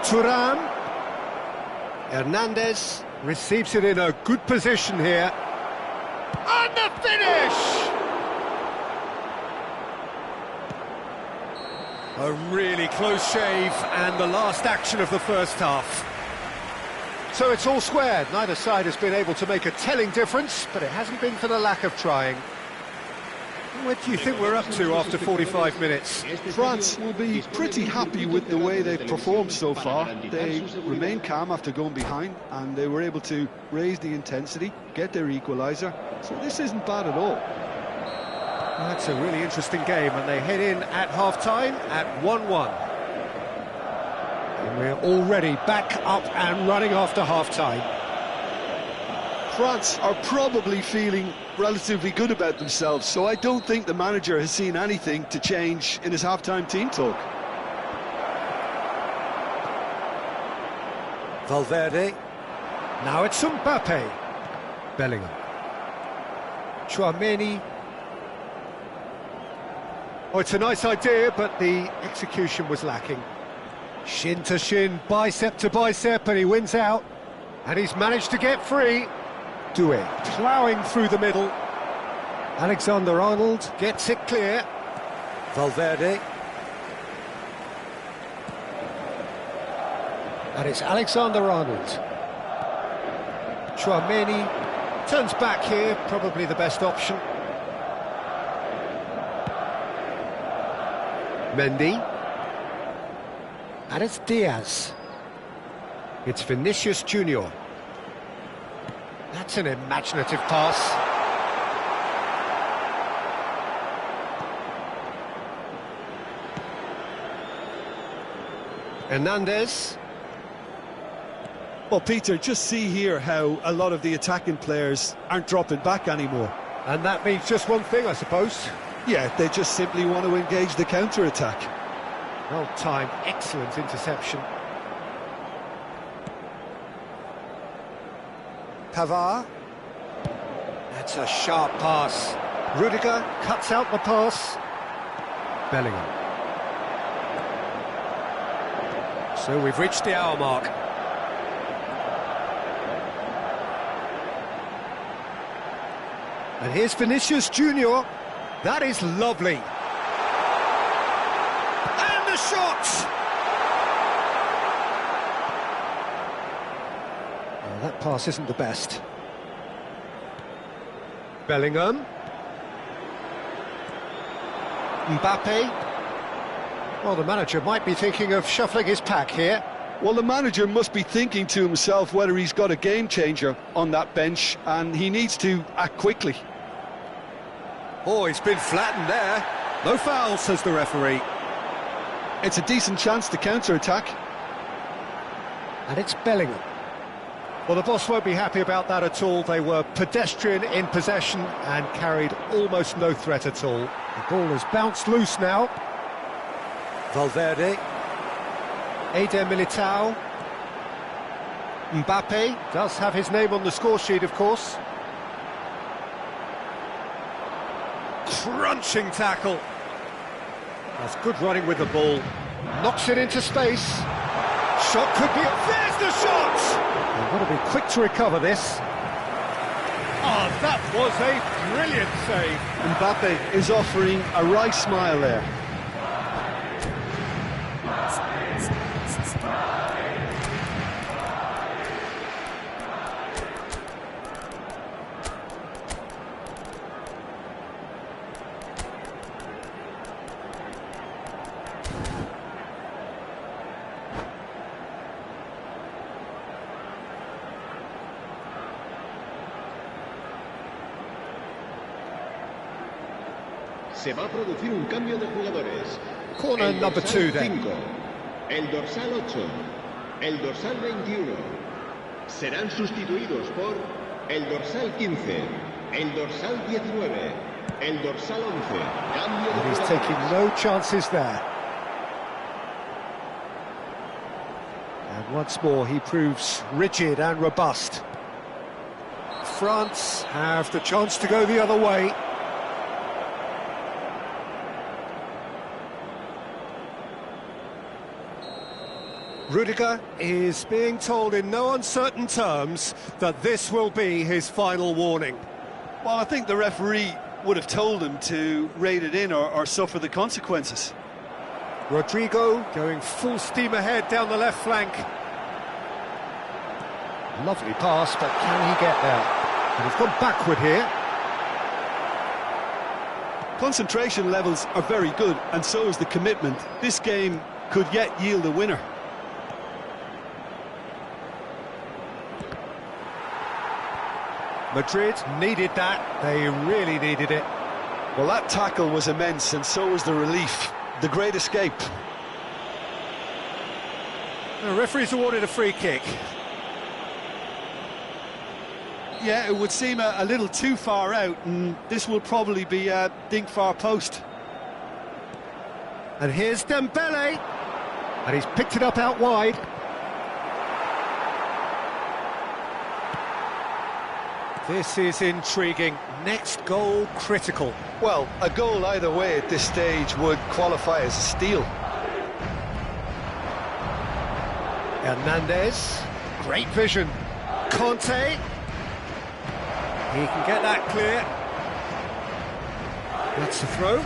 Thuram. Hernandez receives it in a good position here. And the finish! A really close shave, and the last action of the first half. So it's all squared. Neither side has been able to make a telling difference, but it hasn't been for the lack of trying. What do you think we're up to after 45 minutes? France will be pretty happy with the way they've performed so far. They remained calm after going behind, and they were able to raise the intensity, get their equaliser. So this isn't bad at all. That's a really interesting game, and they head in at half-time at 1-1. And we're already back up and running after half-time. France are probably feeling relatively good about themselves, so I don't think the manager has seen anything to change in his half-time team talk. Valverde. Now it's Mbappe. Bellingham. Tchouaméni. Oh, it's a nice idea, but the execution was lacking. Shin to shin, bicep to bicep, and he wins out. And he's managed to get free. Doué ploughing through the middle. Alexander-Arnold gets it clear. Valverde. And it's Alexander-Arnold. Tchouaméni turns back here, probably the best option. Mendy. And it's Diaz. It's Vinicius Junior. That's an imaginative pass. Hernandez. Well, Peter, just see here how a lot of the attacking players aren't dropping back anymore. And that means just one thing, I suppose. Yeah, they just simply want to engage the counter-attack. Well timed, excellent interception. Pavard. That's a sharp pass. Rudiger cuts out the pass. Bellingham. So we've reached the hour mark. And here's Vinicius Junior. That is lovely. And the shot! Well, that pass isn't the best. Bellingham. Mbappe. Well, the manager might be thinking of shuffling his pack here. Well, the manager must be thinking to himself whether he's got a game-changer on that bench, and he needs to act quickly. Oh, he's been flattened there. No foul, says the referee. It's a decent chance to counter-attack. And it's Bellingham. Well, the boss won't be happy about that at all. They were pedestrian in possession and carried almost no threat at all. The ball has bounced loose now. Valverde. Eder Militao. Mbappe does have his name on the score sheet, of course. Crunching tackle. That's good running with the ball. Knocks it into space. Shot could be... There's the shot! They've got to be quick to recover this. Oh, that was a brilliant save. Mbappe is offering a wry smile there. Se va a producir un cambio de jugadores. Corner El number dorsal 2 then. 5, el dorsal 8, el dorsal 21. Serán sustituidos por el dorsal 15, el dorsal 19, el dorsal 11. Cambio de And he's jugadores. taking no chances there. And once more he proves rigid and robust. France have the chance to go the other way. Rudiger is being told in no uncertain terms that this will be his final warning. Well, I think the referee would have told him to rein it in or suffer the consequences. Rodrigo going full steam ahead down the left flank. Lovely pass, but can he get there? And he's gone backward here. Concentration levels are very good, and so is the commitment. This game could yet yield a winner. Madrid needed that, they really needed it. Well, that tackle was immense, and so was the relief. The great escape. The referee's awarded a free kick. Yeah, it would seem a little too far out, and this will probably be a dink far post. And here's Dembele, and he's picked it up out wide. This is intriguing. Next goal critical. Well, a goal either way at this stage would qualify as a steal. Hernandez, great vision. Conte, he can get that clear. That's the throw.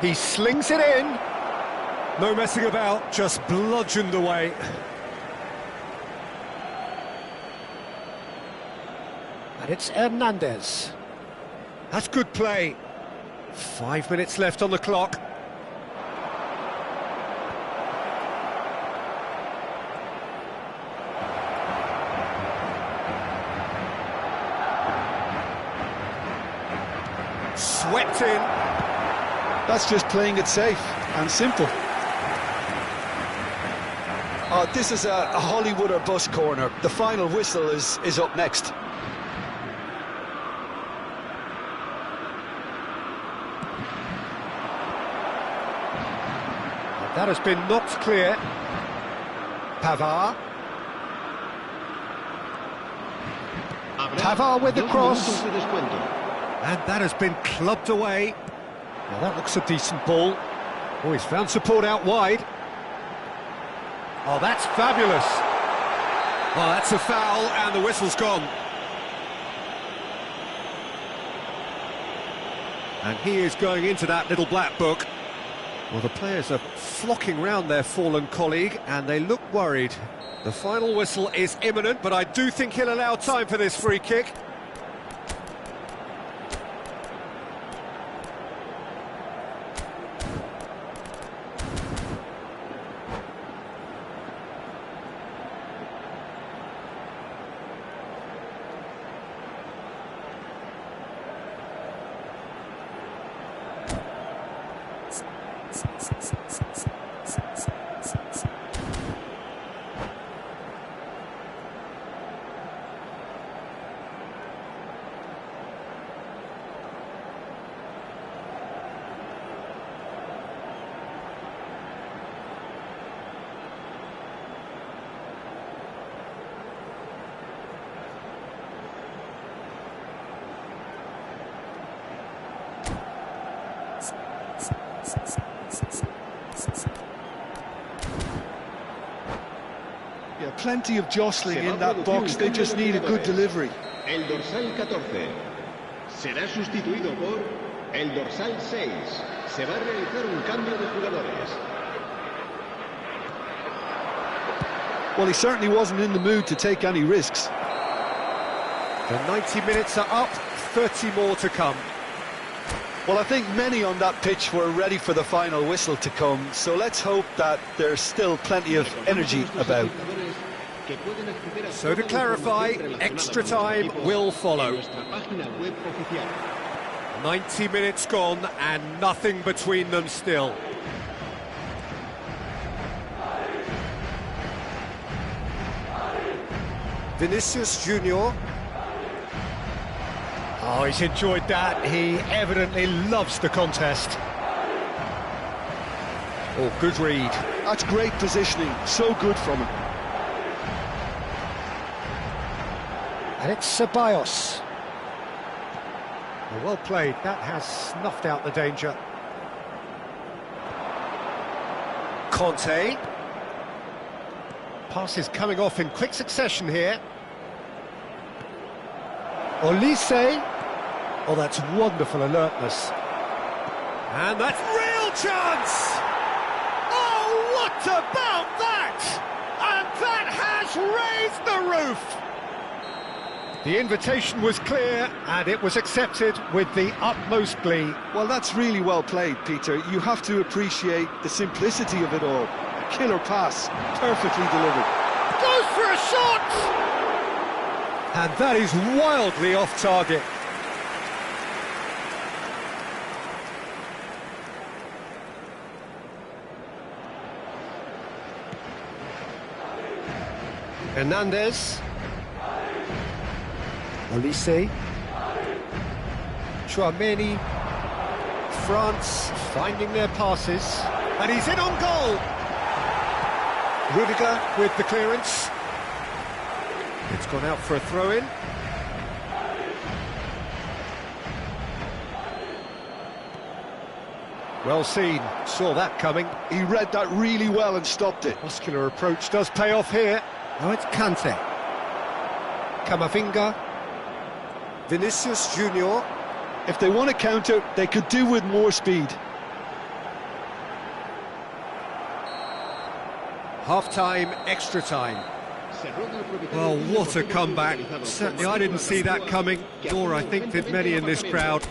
He slings it in. No messing about, just bludgeoned away. And it's Hernandez. That's good play. 5 minutes left on the clock. Swept in. That's just playing it safe and simple. This is a Hollywood or bust corner. The final whistle is up next. That has been knocked clear. Pavard. Pavard with the cross. And that has been clubbed away. Well, that looks a decent ball. Oh, he's found support out wide. Oh, that's fabulous. Oh, that's a foul, and the whistle's gone. And he is going into that little black book. Well, the players are flocking round their fallen colleague, and they look worried. The final whistle is imminent, but I do think he'll allow time for this free kick. plenty of jostling in that box, they just need a good delivery. El dorsal 14 será sustituido por el dorsal 6. Se va a realizar un cambio de jugadores. Well, he certainly wasn't in the mood to take any risks. The 90 minutes are up, 30 more to come. Well, I think many on that pitch were ready for the final whistle to come, so let's hope that there's still plenty of energy about. So to clarify, extra time will follow. 90 minutes gone and nothing between them still. Vinicius Junior. Oh, he's enjoyed that. He evidently loves the contest. Oh, good read. That's great positioning, so good from him. And it's Ceballos. Well played, that has snuffed out the danger. Conte. Pass is coming off in quick succession here. Olise. Oh, that's wonderful alertness. And that's real chance! Oh, what about that? And that has raised the roof! The invitation was clear, and it was accepted with the utmost glee. Well, that's really well played, Peter. You have to appreciate the simplicity of it all. A killer pass, perfectly delivered. Goes for a shot! And that is wildly off target. Hernandez. Olise. Chouameni. France finding their passes. And he's in on goal. Rudiger with the clearance. It's gone out for a throw-in. Well seen, saw that coming. He read that really well and stopped it. Muscular approach does pay off here. Now it's Kante. Camavinga. Vinicius Junior. If they want to counter, they could do with more speed. Half-time, extra time. Well, what a comeback. Certainly I didn't see that coming, nor I think did many in this crowd.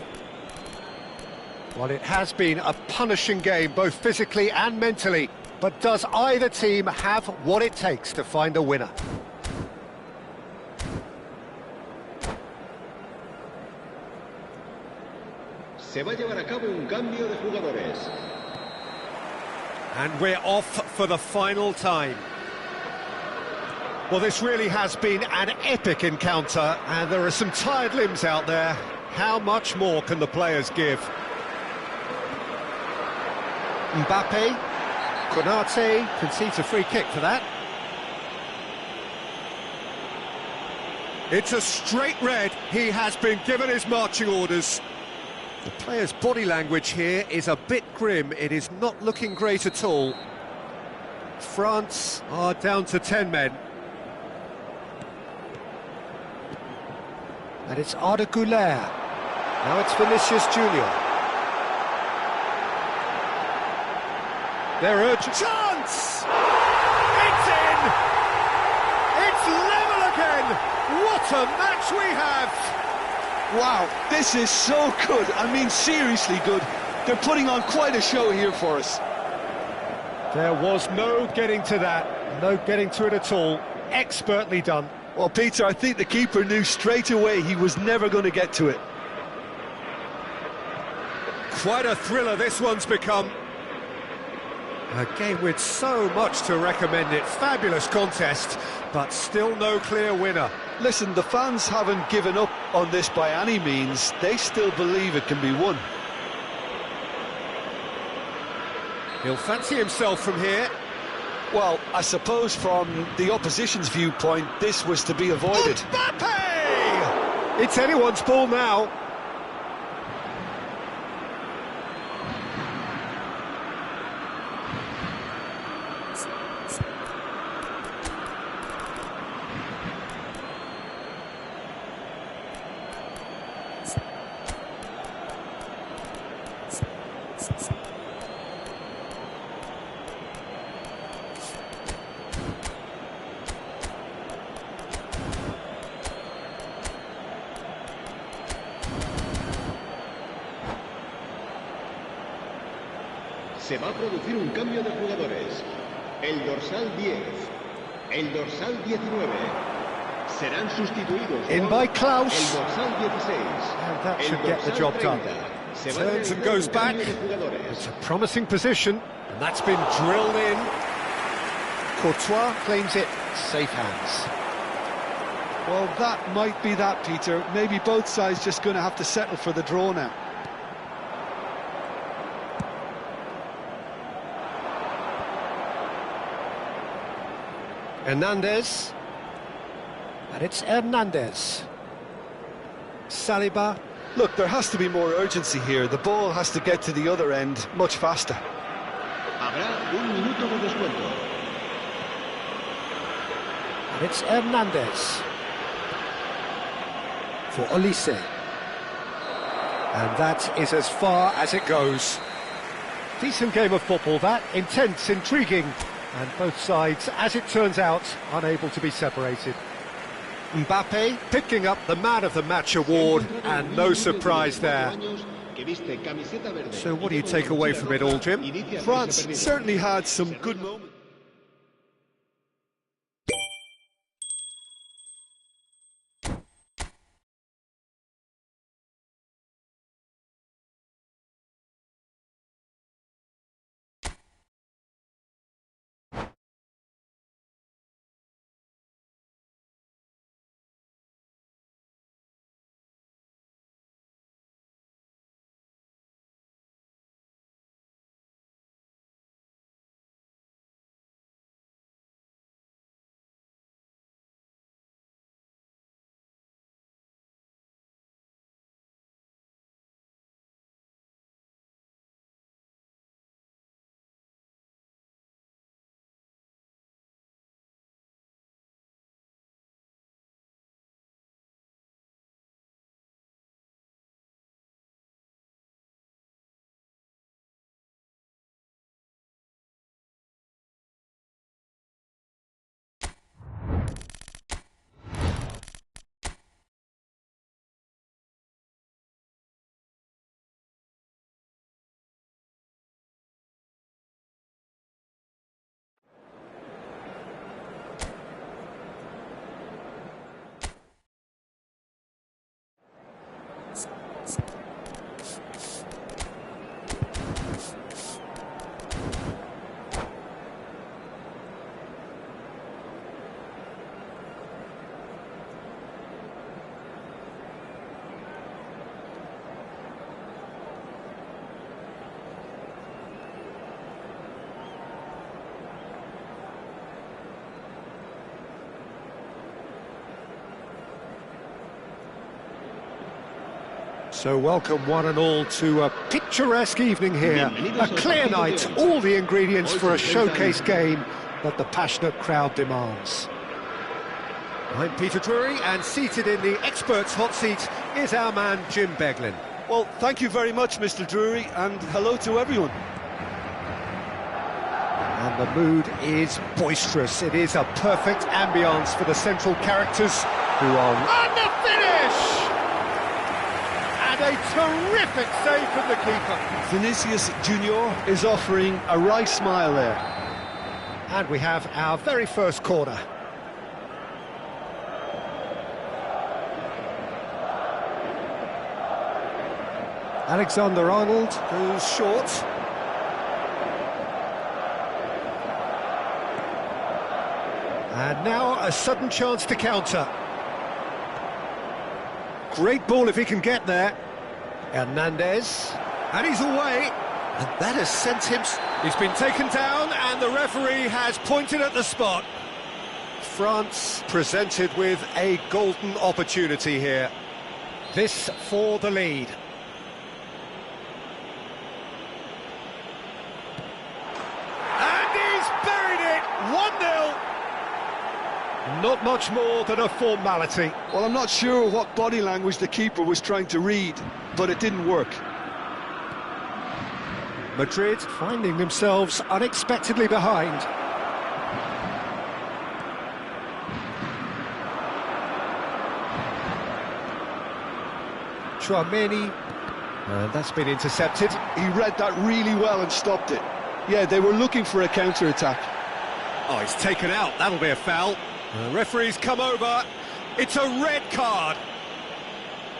Well, it has been a punishing game, both physically and mentally. But does either team have what it takes to find a winner? Se va a llevar a cabo un cambio de jugadores. And we're off for the final time. Well, this really has been an epic encounter, and there are some tired limbs out there. How much more can the players give? Mbappe, Konate concedes a free kick for that. It's a straight red. He has been given his marching orders. The player's body language here is a bit grim. It is not looking great at all. France are down to 10 men. And it's Arda Güler. Now it's Vinicius Junior. They're urgent. Chance! It's in! It's level again! What a match we have! Wow, this is so good. I mean, seriously good. They're putting on quite a show here for us. There was no getting to that. No getting to it at all. Expertly done. Well, Peter, I think the keeper knew straight away he was never going to get to it. Quite a thriller this one's become. A game with so much to recommend it. Fabulous contest, but still no clear winner. Listen, the fans haven't given up on this by any means. They still believe it can be won. He'll fancy himself from here. Well, I suppose from the opposition's viewpoint, this was to be avoided. Mbappe! It's anyone's ball now. Se va a producir un cambio de jugadores. El dorsal 10, el dorsal 19 serán sustituidos In por by Klaus. el dorsal 16. And that el should get the dorsal job done. 30. Se va a Turns and realizar goes un back. cambio de jugadores. It's a promising position, and that's been drilled in. Courtois claims it, safe hands. Well, that might be that, Peter. Maybe both sides just going to have to settle for the draw now. Hernandez. And it's Hernandez. Saliba. Look, there has to be more urgency here. The ball has to get to the other end much faster. Habrá un minuto de descuento. And it's Hernandez. For Olise. And that is as far as it goes. Decent game of football, that. Intense, intriguing. And both sides, as it turns out, unable to be separated. Mbappe picking up the Man of the Match award, and no surprise there. So what do you take away from it all, Jim? France certainly had some good moments. So welcome one and all to a picturesque evening here, a clear night, all the ingredients for a showcase game that the passionate crowd demands. I'm Peter Drury, and seated in the experts' hot seat is our man Jim Beglin. Well, thank you very much, Mr. Drury, and hello to everyone. And the mood is boisterous. It is a perfect ambience for the central characters who are... And the finish! And a terrific save from the keeper. Vinicius Junior is offering a wry smile there. And we have our very first corner. Alexander-Arnold goes short. And now a sudden chance to counter. Great ball if he can get there. Hernandez. And he's away. And that has sent him... He's been taken down and the referee has pointed at the spot. France presented with a golden opportunity here. This for the lead. And he's buried it! 1-0. Not much more than a formality. Well, I'm not sure what body language the keeper was trying to read, but it didn't work. Madrid finding themselves unexpectedly behind. Chouameni, and that's been intercepted. He read that really well and stopped it. Yeah, they were looking for a counter-attack. Oh, he's taken out. That'll be a foul. The referee's come over. It's a red card.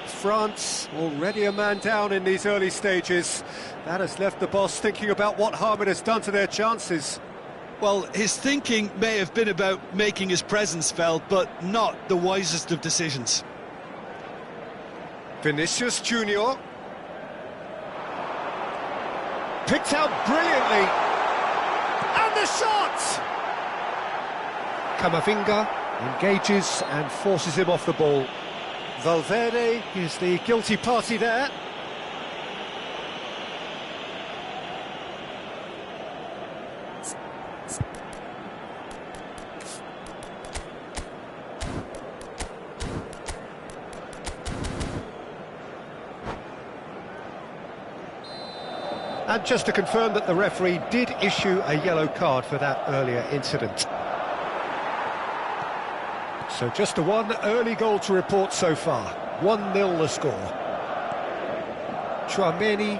France already a man down in these early stages. That has left the boss thinking about what harm it has done to their chances. Well, his thinking may have been about making his presence felt, but not the wisest of decisions. Vinicius Junior. Picked out brilliantly. And the shot! Camavinga engages and forces him off the ball. Valverde is the guilty party there. And just to confirm that the referee did issue a yellow card for that earlier incident. So just a one early goal to report so far. 1-0 the score. Chouameni.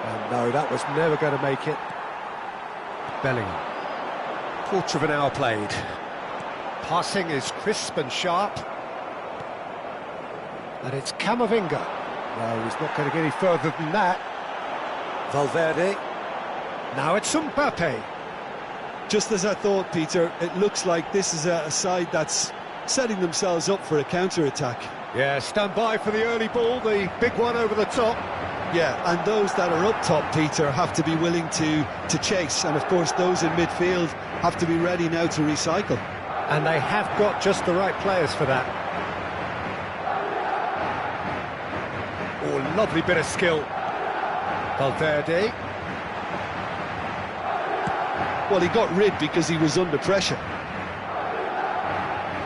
And no, that was never going to make it. Bellingham. Quarter of an hour played. Passing is crisp and sharp. And it's Camavinga. No, he's not going to get any further than that. Valverde. Now it's Mbappe. Just as I thought, Peter, it looks like this is a side that's setting themselves up for a counter-attack. Yeah, stand by for the early ball, the big one over the top. Yeah, and those that are up top, Peter, have to be willing to chase. And, of course, those in midfield have to be ready now to recycle. And they have got just the right players for that. Oh, lovely bit of skill. Valverde. Well, he got rid because he was under pressure.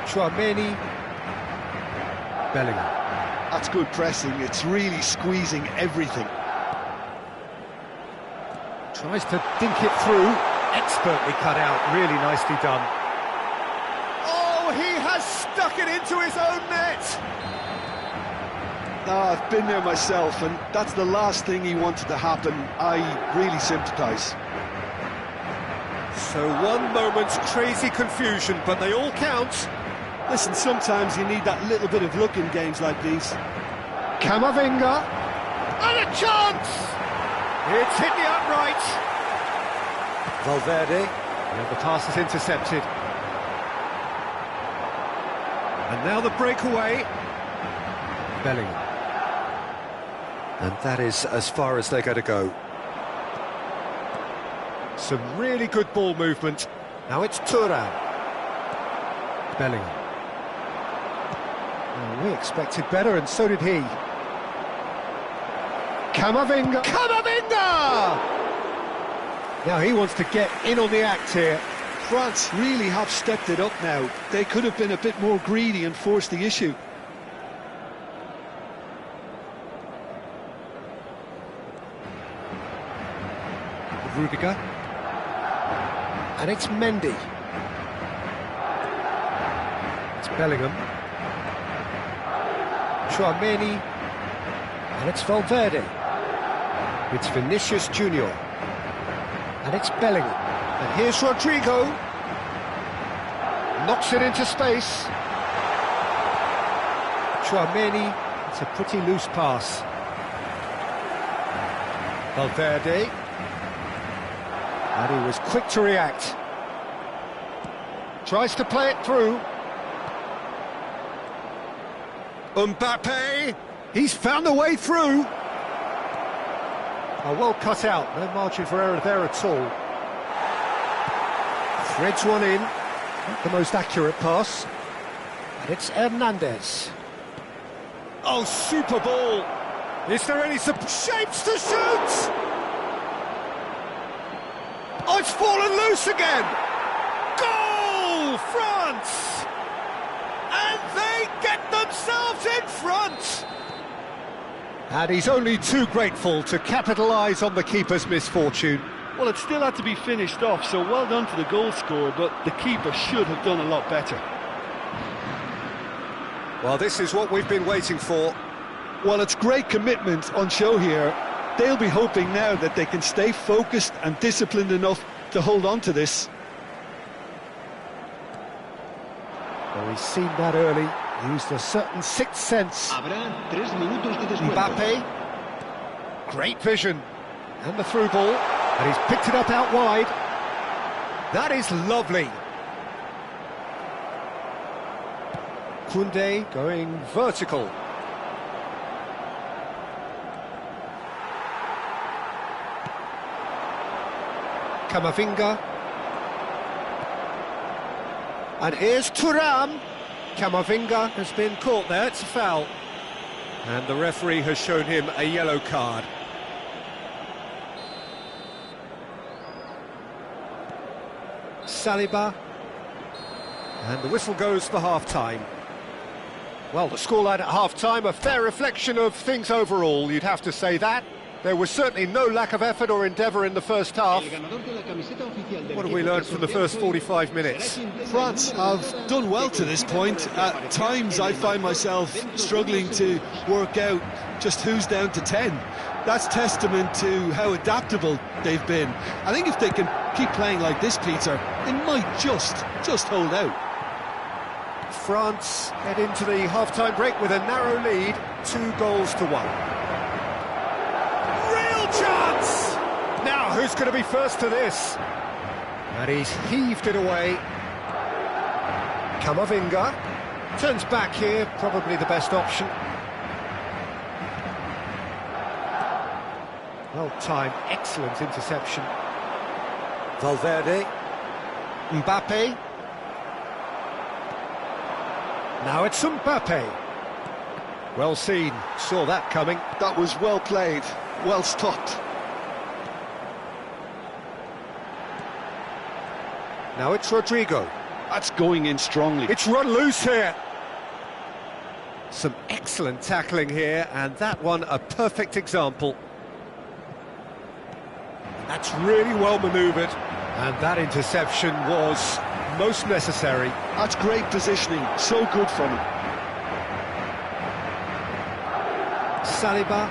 Chouameni. Bellingham. That's good pressing. It's really squeezing everything. Tries to dink it through. Expertly cut out. Really nicely done. Oh, he has stuck it into his own net. I've been there myself, and that's the last thing he wanted to happen. I really sympathise. So one moment's crazy confusion, but they all count. Listen, sometimes you need that little bit of luck in games like these. Camavinga. And a chance! It's hit the upright. Valverde. And the pass is intercepted. And now the breakaway. Bellingham. And that is as far as they're going to go. Some really good ball movement. Now it's Thuram. Bellingham. Well, we expected better, and so did he. Camavinga. Camavinga! Now he wants to get in on the act here. France really have stepped it up now. They could have been a bit more greedy and forced the issue. Rudiger. And it's Mendy. It's Bellingham. Chouameni. And it's Valverde. It's Vinicius Junior. And it's Bellingham. And here's Rodrigo. Knocks it into space. Chouameni. It's a pretty loose pass. Valverde. And he was quick to react. Tries to play it through. Mbappe! He's found a way through. Oh, well cut out. No margin for error there at all. Threads one in. Not the most accurate pass. And it's Hernandez. Oh, super ball. Is there any shapes to shoot? Oh, it's fallen loose again! Goal! France! And they get themselves in front! And he's only too grateful to capitalise on the keeper's misfortune. Well, it still had to be finished off, so well done to the goal scorer, but the keeper should have done a lot better. Well, this is what we've been waiting for. Well, it's great commitment on show here. they'll be hoping now that they can stay focused and disciplined enough to hold on to this. Well, he's seen that early, used a certain sixth sense. Habrá 3 minutos de descuento. Mbappe, great vision, and the through ball, and he's picked it up out wide. That is lovely. Koundé going vertical. Camavinga. And here's Thuram. Camavinga has been caught there, it's a foul. And the referee has shown him a yellow card. Saliba. And the whistle goes for half-time. Well, the scoreline at half-time, a fair reflection of things overall, you'd have to say that. There was certainly no lack of effort or endeavour in the first half. What have we learned from the first 45 minutes? France have done well to this point. At times I find myself struggling to work out just who's down to 10. That's testament to how adaptable they've been. I think if they can keep playing like this, Peter, they might just hold out. France head into the half-time break with a narrow lead, 2-1. Chance! Now, who's going to be first to this? And he's heaved it away. Camavinga turns back here, probably the best option. Well-timed, excellent interception. Valverde. Mbappe. Now it's Mbappe. Well seen, saw that coming. That was well played. Well stopped. Now it's Rodrigo. That's going in strongly. It's run loose here. Some excellent tackling here, and that one a perfect example. That's really well manoeuvred, and that interception was most necessary. That's great positioning, so good from him. Saliba.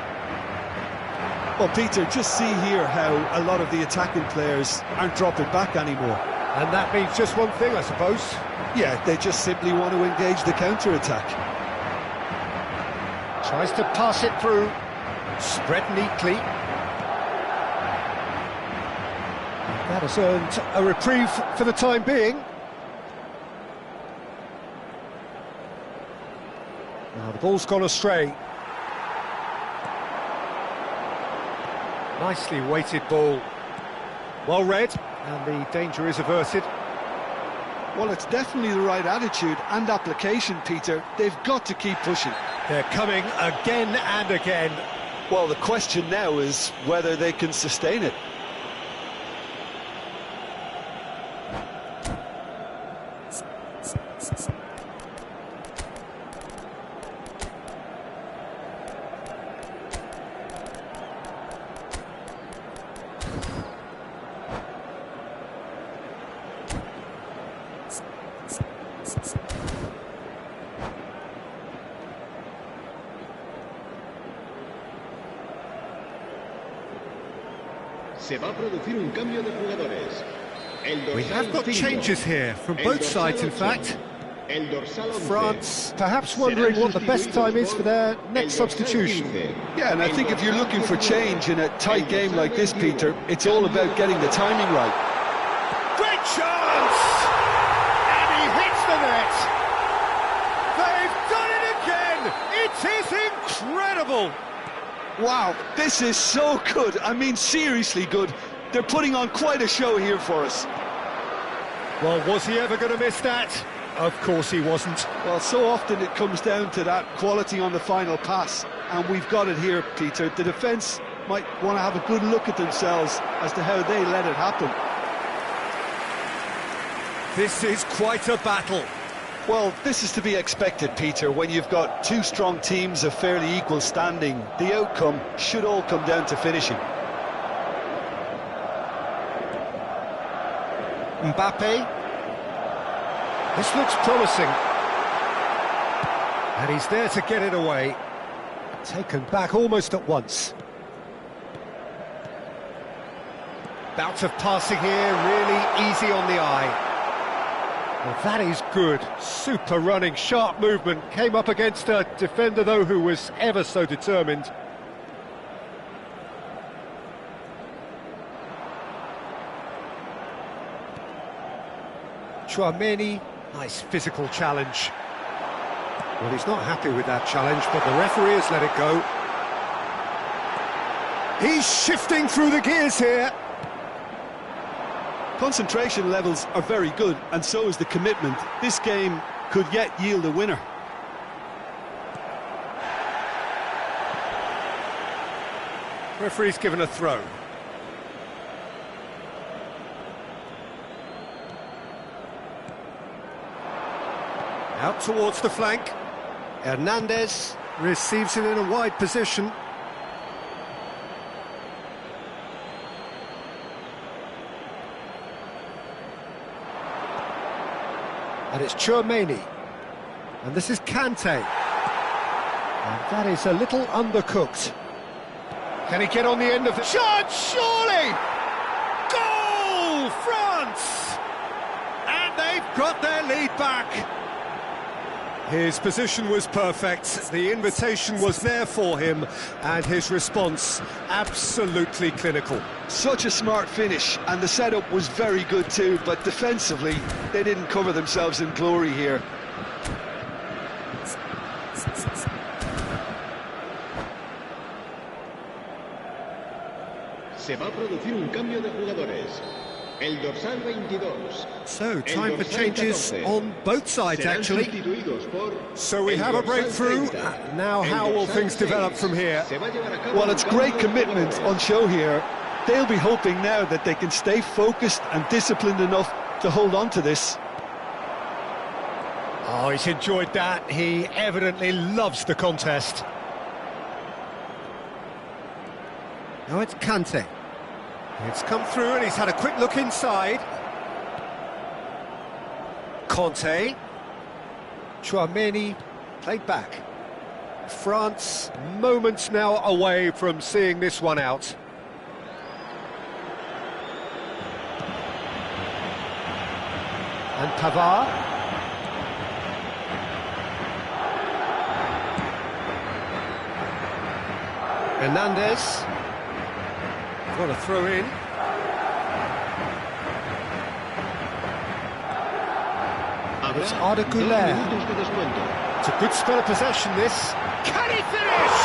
Well, Peter, just see here how a lot of the attacking players aren't dropping back anymore. And that means just one thing, I suppose. Yeah, they just simply want to engage the counter-attack. Tries to pass it through, spread neatly. That has earned a reprieve for the time being. Now the ball's gone astray. Nicely weighted ball. Well read, and the danger is averted. Well, it's definitely the right attitude and application, Peter. They've got to keep pushing. They're coming again and again. Well, the question now is whether they can sustain it. Se va a producir un cambio de jugadores. We have got changes here, from both sides in fact. France perhaps wondering what the best time is for their next substitution. Yeah, and I think if you're looking for change in a tight game like this, Peter, it's all about getting the timing right. Great chance! And he hits the net! They've done it again! It is incredible! Wow, this is so good. I mean, seriously good. They're putting on quite a show here for us. Well, was he ever going to miss that? Of course he wasn't. Well, so often it comes down to that quality on the final pass, and we've got it here, Peter. The defence might want to have a good look at themselves as to how they let it happen. This is quite a battle. Well, this is to be expected, Peter. When you've got two strong teams of fairly equal standing, the outcome should all come down to finishing. Mbappe. This looks promising. And he's there to get it away. Taken back almost at once. Bout of passing here, really easy on the eye. Well, that is good. Super running, sharp movement. Came up against a defender, though, who was ever so determined. Chouameni, nice physical challenge. Well, he's not happy with that challenge, but the referee has let it go. He's shifting through the gears here. Concentration levels are very good, and so is the commitment. This game could yet yield a winner. Referee's given a throw. Out towards the flank. Hernandez receives it in a wide position. And it's Chouameni. And this is Kante. And that is a little undercooked. Can he get on the end of the shot? Surely! Goal! France! And they've got their lead back. His position was perfect, the invitation was there for him, and his response absolutely clinical. Such a smart finish, and the setup was very good too, but defensively, they didn't cover themselves in glory here. Se va a producir un cambio de jugadores. El dorsal 22. So, time for changes on both sides, actually. So we have a breakthrough. Now, how will things develop from here? Well, it's great commitment on show here. They'll be hoping now that they can stay focused and disciplined enough to hold on to this. Oh, he's enjoyed that. He evidently loves the contest. Now it's Kante. It's come through and he's had a quick look inside. Conte. Chouameni played back. France moments now away from seeing this one out. And Pavard. Hernandez. Got a throw in. It's Arda Güler. It's a good spell of possession, this. Can he finish?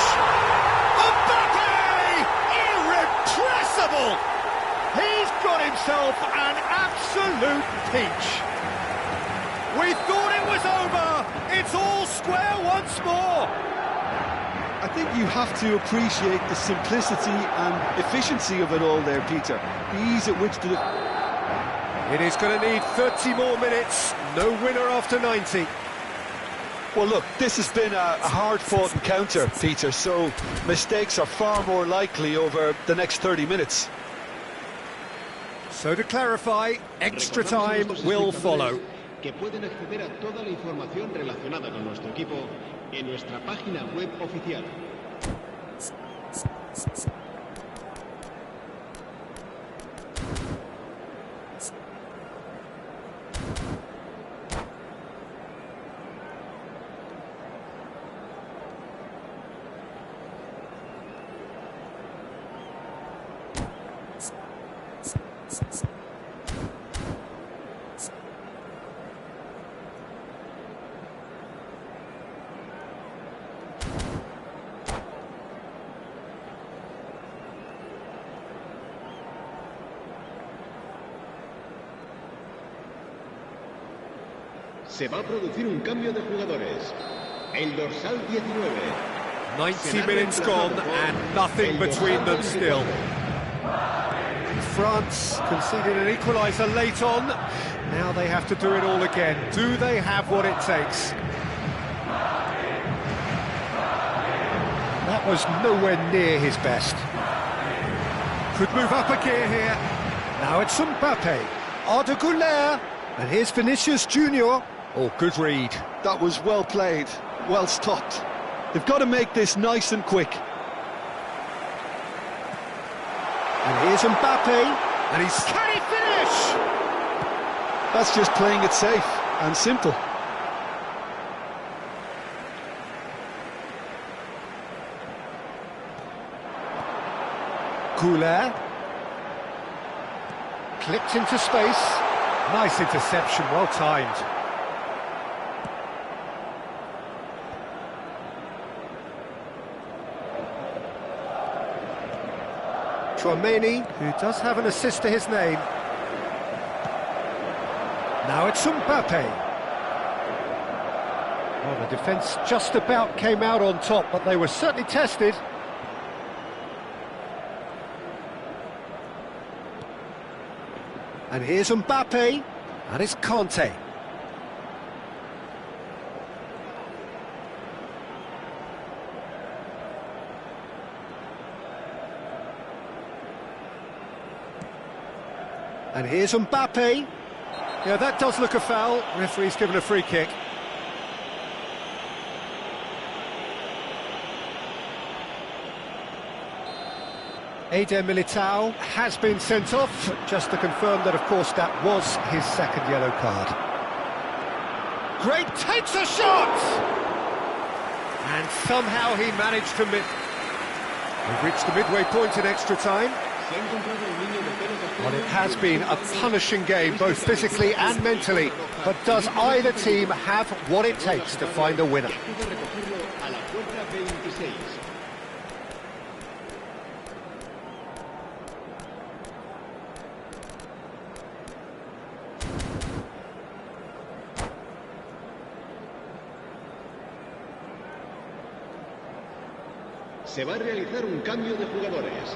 Mbappe! Irrepressible! He's got himself an absolute peach. We thought it was over. It's all square once more. I think you have to appreciate the simplicity and efficiency of it all there, Peter. The ease at which It is going to need 30 more minutes. No winner after 90. Well, look, this has been a hard-fought encounter, Peter, so mistakes are far more likely over the next 30 minutes. So to clarify, extra time will follow. Que pueden acceder a toda la información relacionada con nuestro equipo en nuestra página web oficial. Se va a producir un cambio de jugadores. El dorsal 19. 90 minutes gone and nothing between them still. France conceded an equaliser late on. Now they have to do it all again. Do they have what it takes? That was nowhere near his best. Could move up a gear here. Now it's Mbappe. Arda Güler. And here's Vinicius Junior. Oh, good read. That was well played, well stopped. They've got to make this nice and quick. And here's Mbappe. And can he finish? That's just playing it safe and simple. Goulet. Clipped into space. Nice interception, well timed. Chouameni, who does have an assist to his name. Now it's Mbappe. Well, the defence just about came out on top, but they were certainly tested. And here's Mbappe, and it's Conte. And here's Mbappe. Yeah, that does look a foul. Referee's given a free kick. Eder Militao has been sent off, just to confirm that, of course, that was his second yellow card. Great, takes a shot! And somehow he managed to miss. We've reached the midway point in extra time. Well, it has been a punishing game, both physically and mentally. But does either team have what it takes to find a winner? Se va a realizar un cambio de jugadores.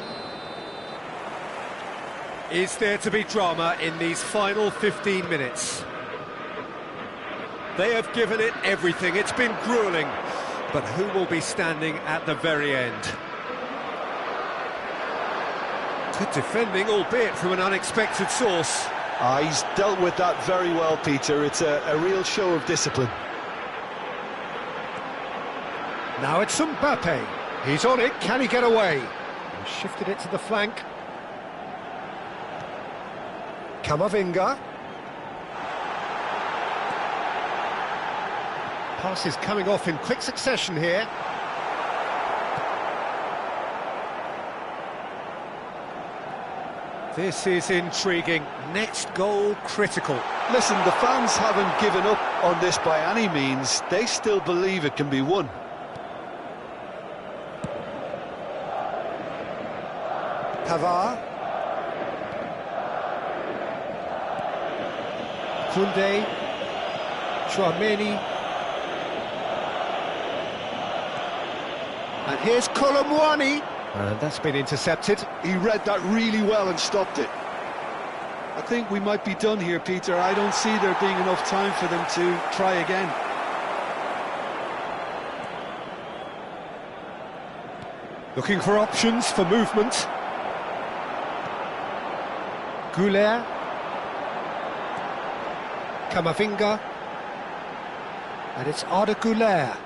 Is there to be drama in these final 15 minutes? They have given it everything. It's been gruelling. But who will be standing at the very end? Good defending, albeit from an unexpected source. He's dealt with that very well, Peter. It's a real show of discipline. Now it's Mbappe. He's on it. Can he get away? He shifted it to the flank. Camavinga. Passes coming off in quick succession here. This is intriguing. Next goal critical. Listen, the fans haven't given up on this by any means. They still believe it can be won. Pavard. Koundé. Chouameni. And here's Colomwani. And that's been intercepted. He read that really well and stopped it. I think we might be done here, Peter. I don't see there being enough time for them to try again. Looking for options for movement. Goulet. Camavinga. And it's Arda Goulet.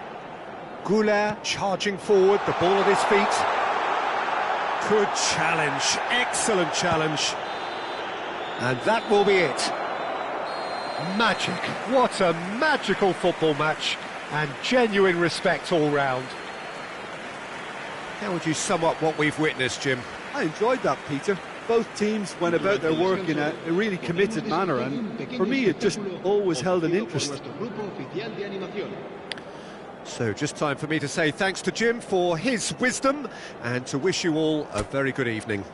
Goulet charging forward, the ball at his feet. Good challenge, excellent challenge. And that will be it. Magic, what a magical football match, and genuine respect all round. How would you sum up what we've witnessed, Jim? I enjoyed that, Peter. Both teams went about their work in a really committed manner, and for me it just always held an interest. So just time for me to say thanks to Jim for his wisdom and to wish you all a very good evening.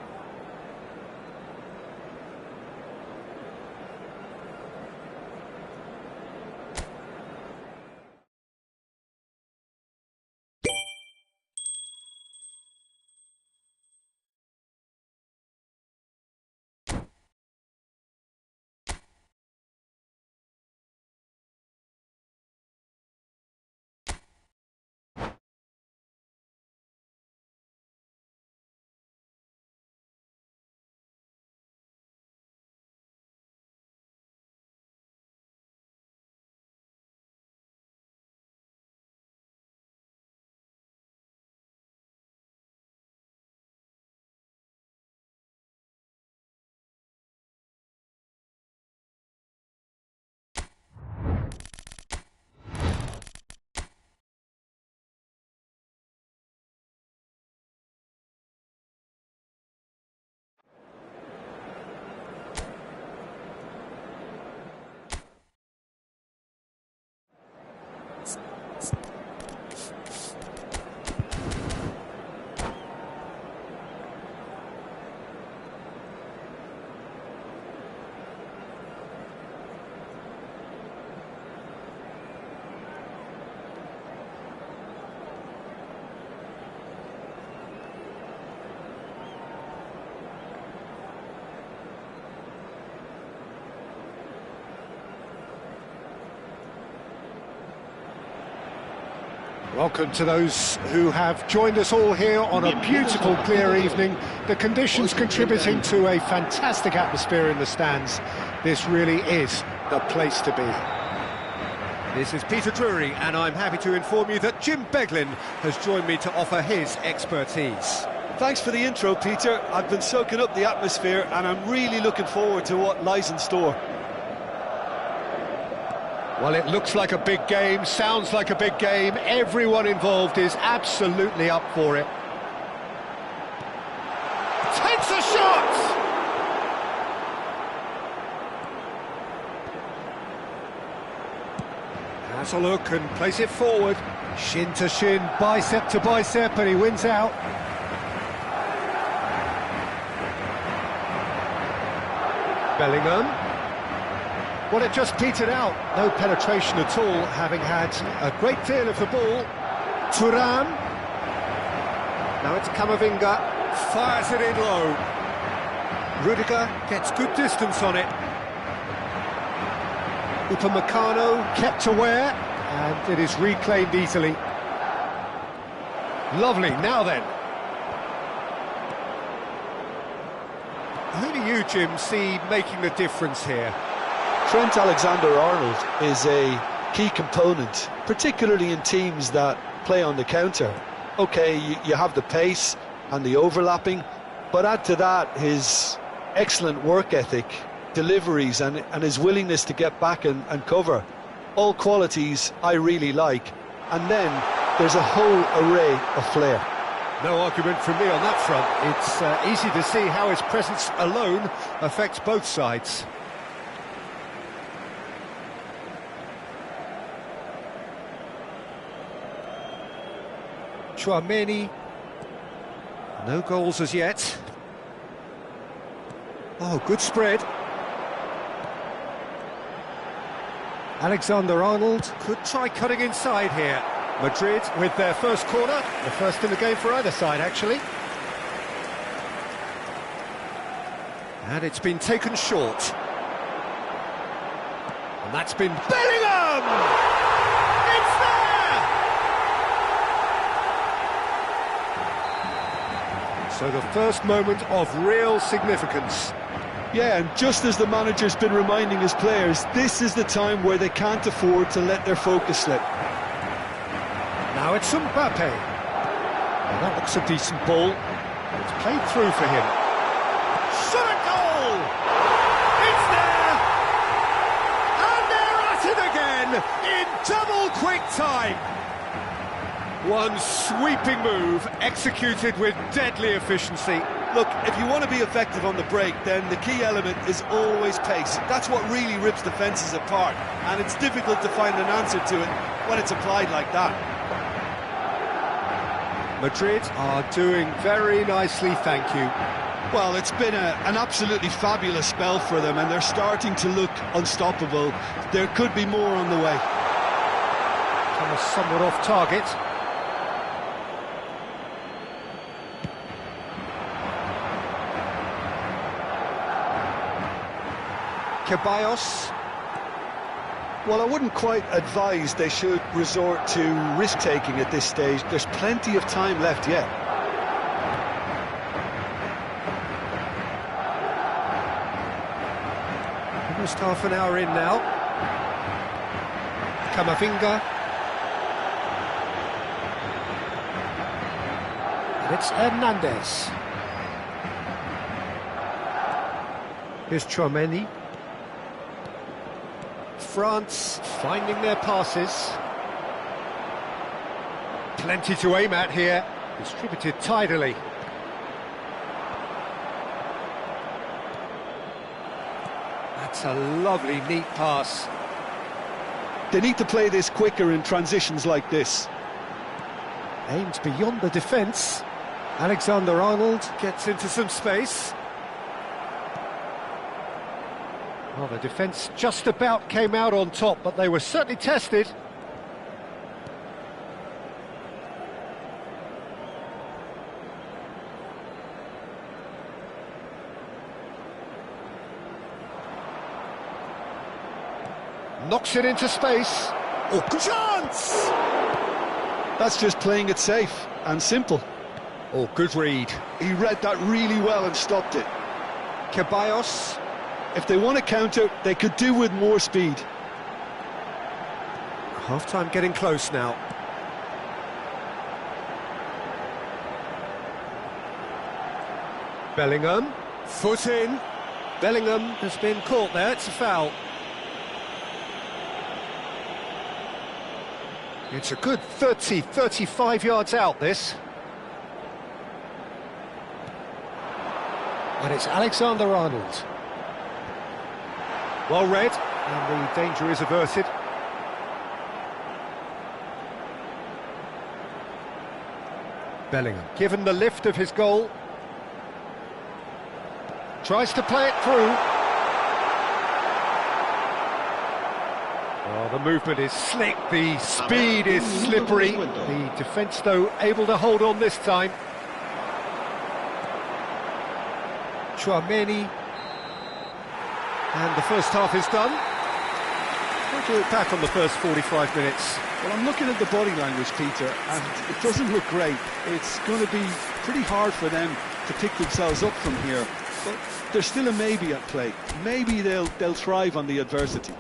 Welcome to those who have joined us all here on a beautiful, clear evening. The conditions contributing to a fantastic atmosphere in the stands. This really is the place to be. This is Peter Drury, and I'm happy to inform you that Jim Beglin has joined me to offer his expertise. Thanks for the intro, Peter. I've been soaking up the atmosphere, and I'm really looking forward to what lies in store. Well, it looks like a big game, sounds like a big game. Everyone involved is absolutely up for it. Takes a shot! Has a look and plays it forward. Shin to shin, bicep to bicep, and he wins out. Bellingham. Well, it just petered out. No penetration at all, having had a great deal of the ball. Thuram. Now it's Camavinga. Fires it in low. Rudiger gets good distance on it. Upamecano kept aware, and it is reclaimed easily. Lovely, now then. Who do you, Jim, see making the difference here? Trent Alexander-Arnold is a key component, particularly in teams that play on the counter. Okay, you have the pace and the overlapping, but add to that his excellent work ethic, deliveries and his willingness to get back and cover. All qualities I really like. And then there's a whole array of flair. No argument from me on that front. It's easy to see how his presence alone affects both sides. Chouameni, no goals as yet. Oh, good spread. Alexander-Arnold could try cutting inside here. Madrid with their first corner, the first in the game for either side, actually. And it's been taken short. And that's been Bellingham! It's there! So the first moment of real significance. Yeah, and just as the manager's been reminding his players, this is the time where they can't afford to let their focus slip. Now it's Mbappe. Well, that looks a decent ball. It's played through for him. Shot a goal! It's there! And they're at it again in double quick time. One sweeping move executed with deadly efficiency. Look, if you want to be effective on the break, then the key element is always pace. That's what really rips defences apart, and it's difficult to find an answer to it when it's applied like that. Madrid are doing very nicely, thank you. Well, it's been an absolutely fabulous spell for them, and they're starting to look unstoppable. There could be more on the way. Kind of somewhat off target. Ceballos. Well, I wouldn't quite advise they should resort to risk-taking at this stage. There's plenty of time left yet. Almost half an hour in now. Camavinga. And it's Hernandez. Here's Chouameni. France finding their passes. Plenty to aim at here. Distributed tidily. That's a lovely, neat pass. They need to play this quicker in transitions like this. Aims beyond the defence. Alexander-Arnold gets into some space. Well, the defence just about came out on top, but they were certainly tested. Knocks it into space. Oh, good chance! That's just playing it safe and simple. Oh, good read. He read that really well and stopped it. Ceballos. If they want to counter, they could do with more speed. Half-time getting close now. Bellingham. Foot in. Bellingham has been caught there. It's a foul. It's a good 30, 35 yards out, this. And it's Alexander-Arnold. Well read, and the danger is averted. Bellingham, given the lift of his goal. Tries to play it through. Oh, the movement is slick, the speed is slippery. The defence, though, able to hold on this time. Chouameni. And the first half is done. What do you look back on the first 45 minutes? Well, I'm looking at the body language, Peter, and it doesn't look great. It's going to be pretty hard for them to pick themselves up from here. But there's still a maybe at play. Maybe they'll thrive on the adversity.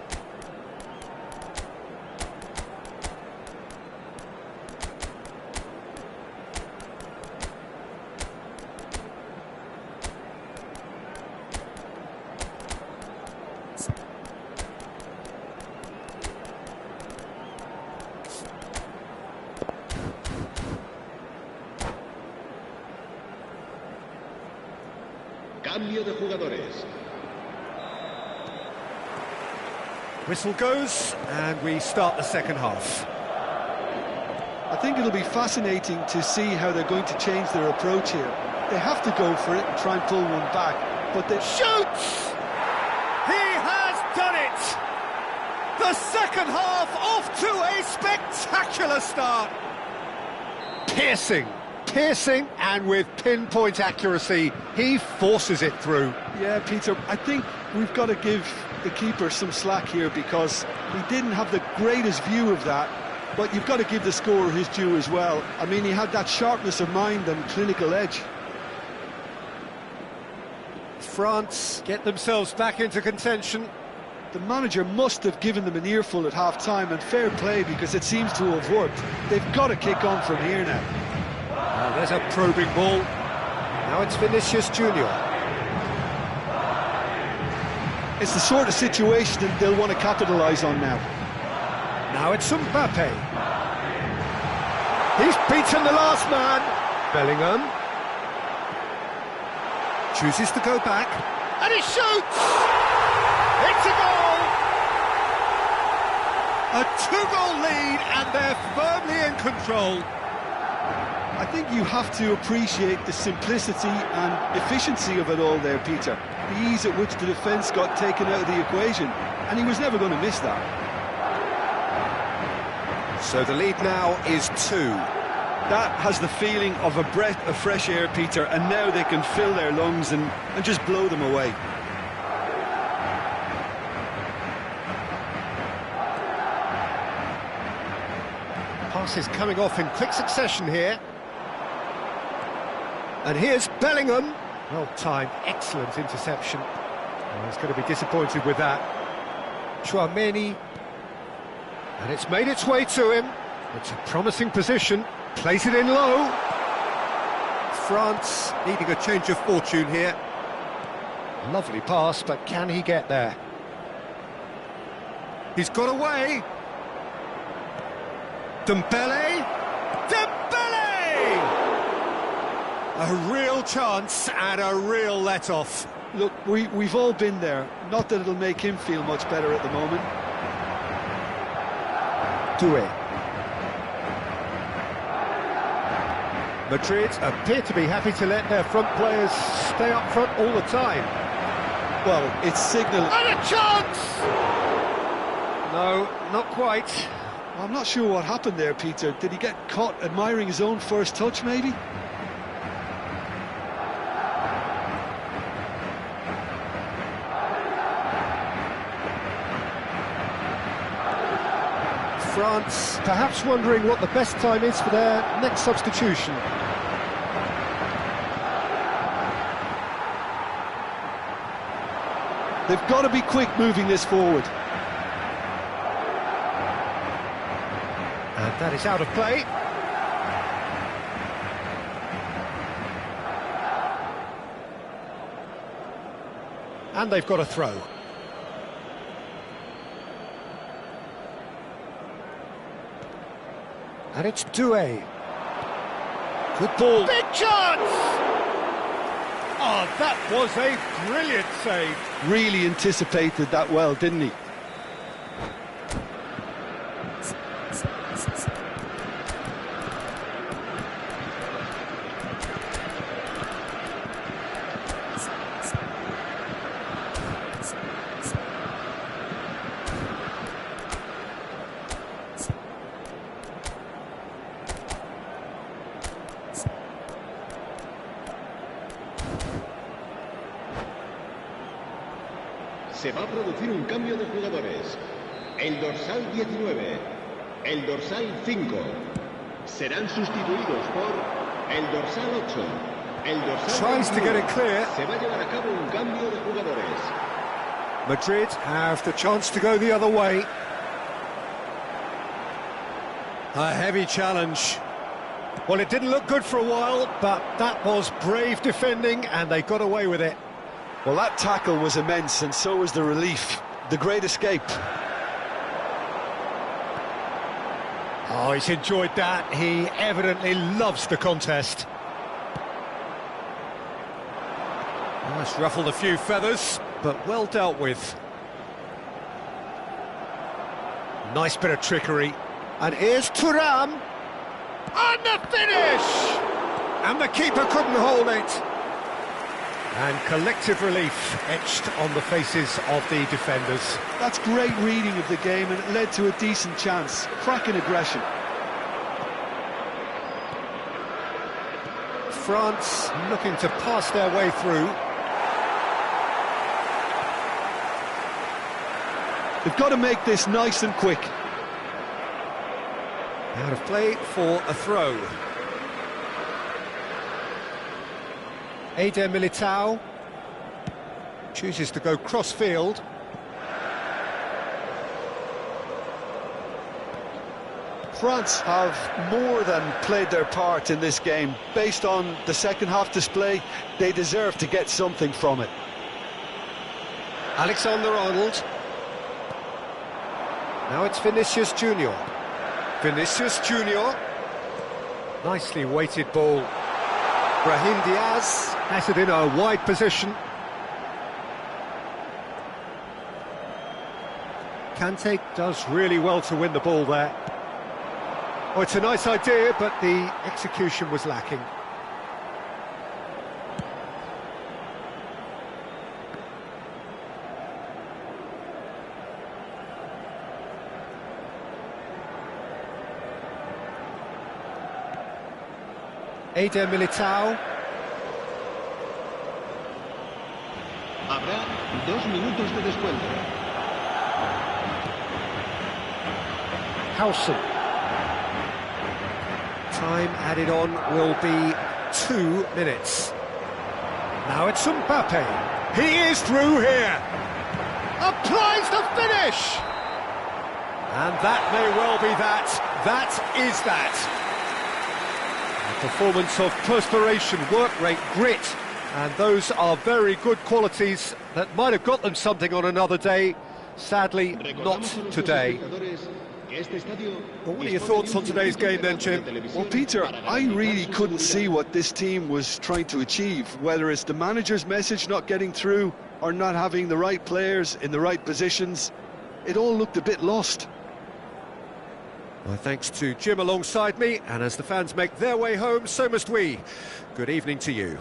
Cambio de jugadores. Whistle goes, and we start the second half. I think it'll be fascinating to see how they're going to change their approach here. They have to go for it and try and pull one back, but they... Shoots! He has done it! The second half off to a spectacular start. Piercing, and with pinpoint accuracy, he forces it through. Yeah, Peter, I think we've got to give the keeper some slack here because he didn't have the greatest view of that, but you've got to give the scorer his due as well. I mean, he had that sharpness of mind and clinical edge. France get themselves back into contention. The manager must have given them an earful at half-time, and fair play because it seems to have worked. They've got to kick on from here now. Oh, there's a probing ball. Now it's Vinicius Junior. It's the sort of situation that they'll want to capitalise on now. Now it's Mbappe. He's beaten the last man. Bellingham chooses to go back, and he shoots! It's a goal! A two-goal lead, and they're firmly in control. I think you have to appreciate the simplicity and efficiency of it all there, Peter. The ease at which the defence got taken out of the equation, and he was never going to miss that. So the lead now is 2. That has the feeling of a breath of fresh air, Peter, and now they can fill their lungs and just blow them away. Passes coming off in quick succession here. And here's Bellingham. Well timed, excellent interception. Oh, he's going to be disappointed with that. Chouameni. And it's made its way to him. It's a promising position. Plays it in low. France needing a change of fortune here. Lovely pass, but can he get there? He's got away. Dembele! A real chance and a real let-off. Look, we've all been there. Not that it'll make him feel much better at the moment. Doué. Madrid appear to be happy to let their front players stay up front all the time. Well, it's signal... And a chance! No, not quite. I'm not sure what happened there, Peter. Did he get caught admiring his own first touch, maybe? France perhaps wondering what the best time is for their next substitution. They've got to be quick moving this forward. And that is out of play. And they've got a throw. And it's Doué. Good ball. Big chance! Oh, that was a brilliant save. Really anticipated that well, didn't he? Se va a producir un cambio de jugadores. El dorsal 19, el dorsal 5 serán sustituidos por el dorsal 8, el dorsal Tries to get it clear. Se va a llevar a cabo un cambio de jugadores. Madrid have the chance to go the other way. A heavy challenge. Well, it didn't look good for a while, but that was brave defending and they got away with it. Well, that tackle was immense, and so was the relief. The great escape. Oh, he's enjoyed that. He evidently loves the contest. Well, it's ruffled a few feathers, but well dealt with. Nice bit of trickery. And here's Thuram. And the finish! And the keeper couldn't hold it. And collective relief etched on the faces of the defenders. That's great reading of the game, and it led to a decent chance. Cracking aggression. France looking to pass their way through. They've got to make this nice and quick. Out of play for a throw. Eder Militao chooses to go cross-field. France have more than played their part in this game. Based on the second half display, they deserve to get something from it. Alexander-Arnold. Now it's Vinicius Junior. Vinicius Junior. Nicely weighted ball. Brahim Diaz has it in a wide position. Kante does really well to win the ball there. Oh, it's a nice idea, but the execution was lacking. Eder Militao. Habrá 2 minutos de descuento. Howson. Time added on will be 2 minutes. Now it's Mbappe. He is through here. Applies the finish. And that may well be that. That is that. A performance of perspiration, work rate, grit. And those are very good qualities that might have got them something on another day. Sadly, not today. Well, what are your thoughts on today's game then, Jim? Well, Peter, I really couldn't see what this team was trying to achieve, whether it's the manager's message not getting through or not having the right players in the right positions. It all looked a bit lost. Well, thanks to Jim alongside me, and as the fans make their way home, so must we. Good evening to you.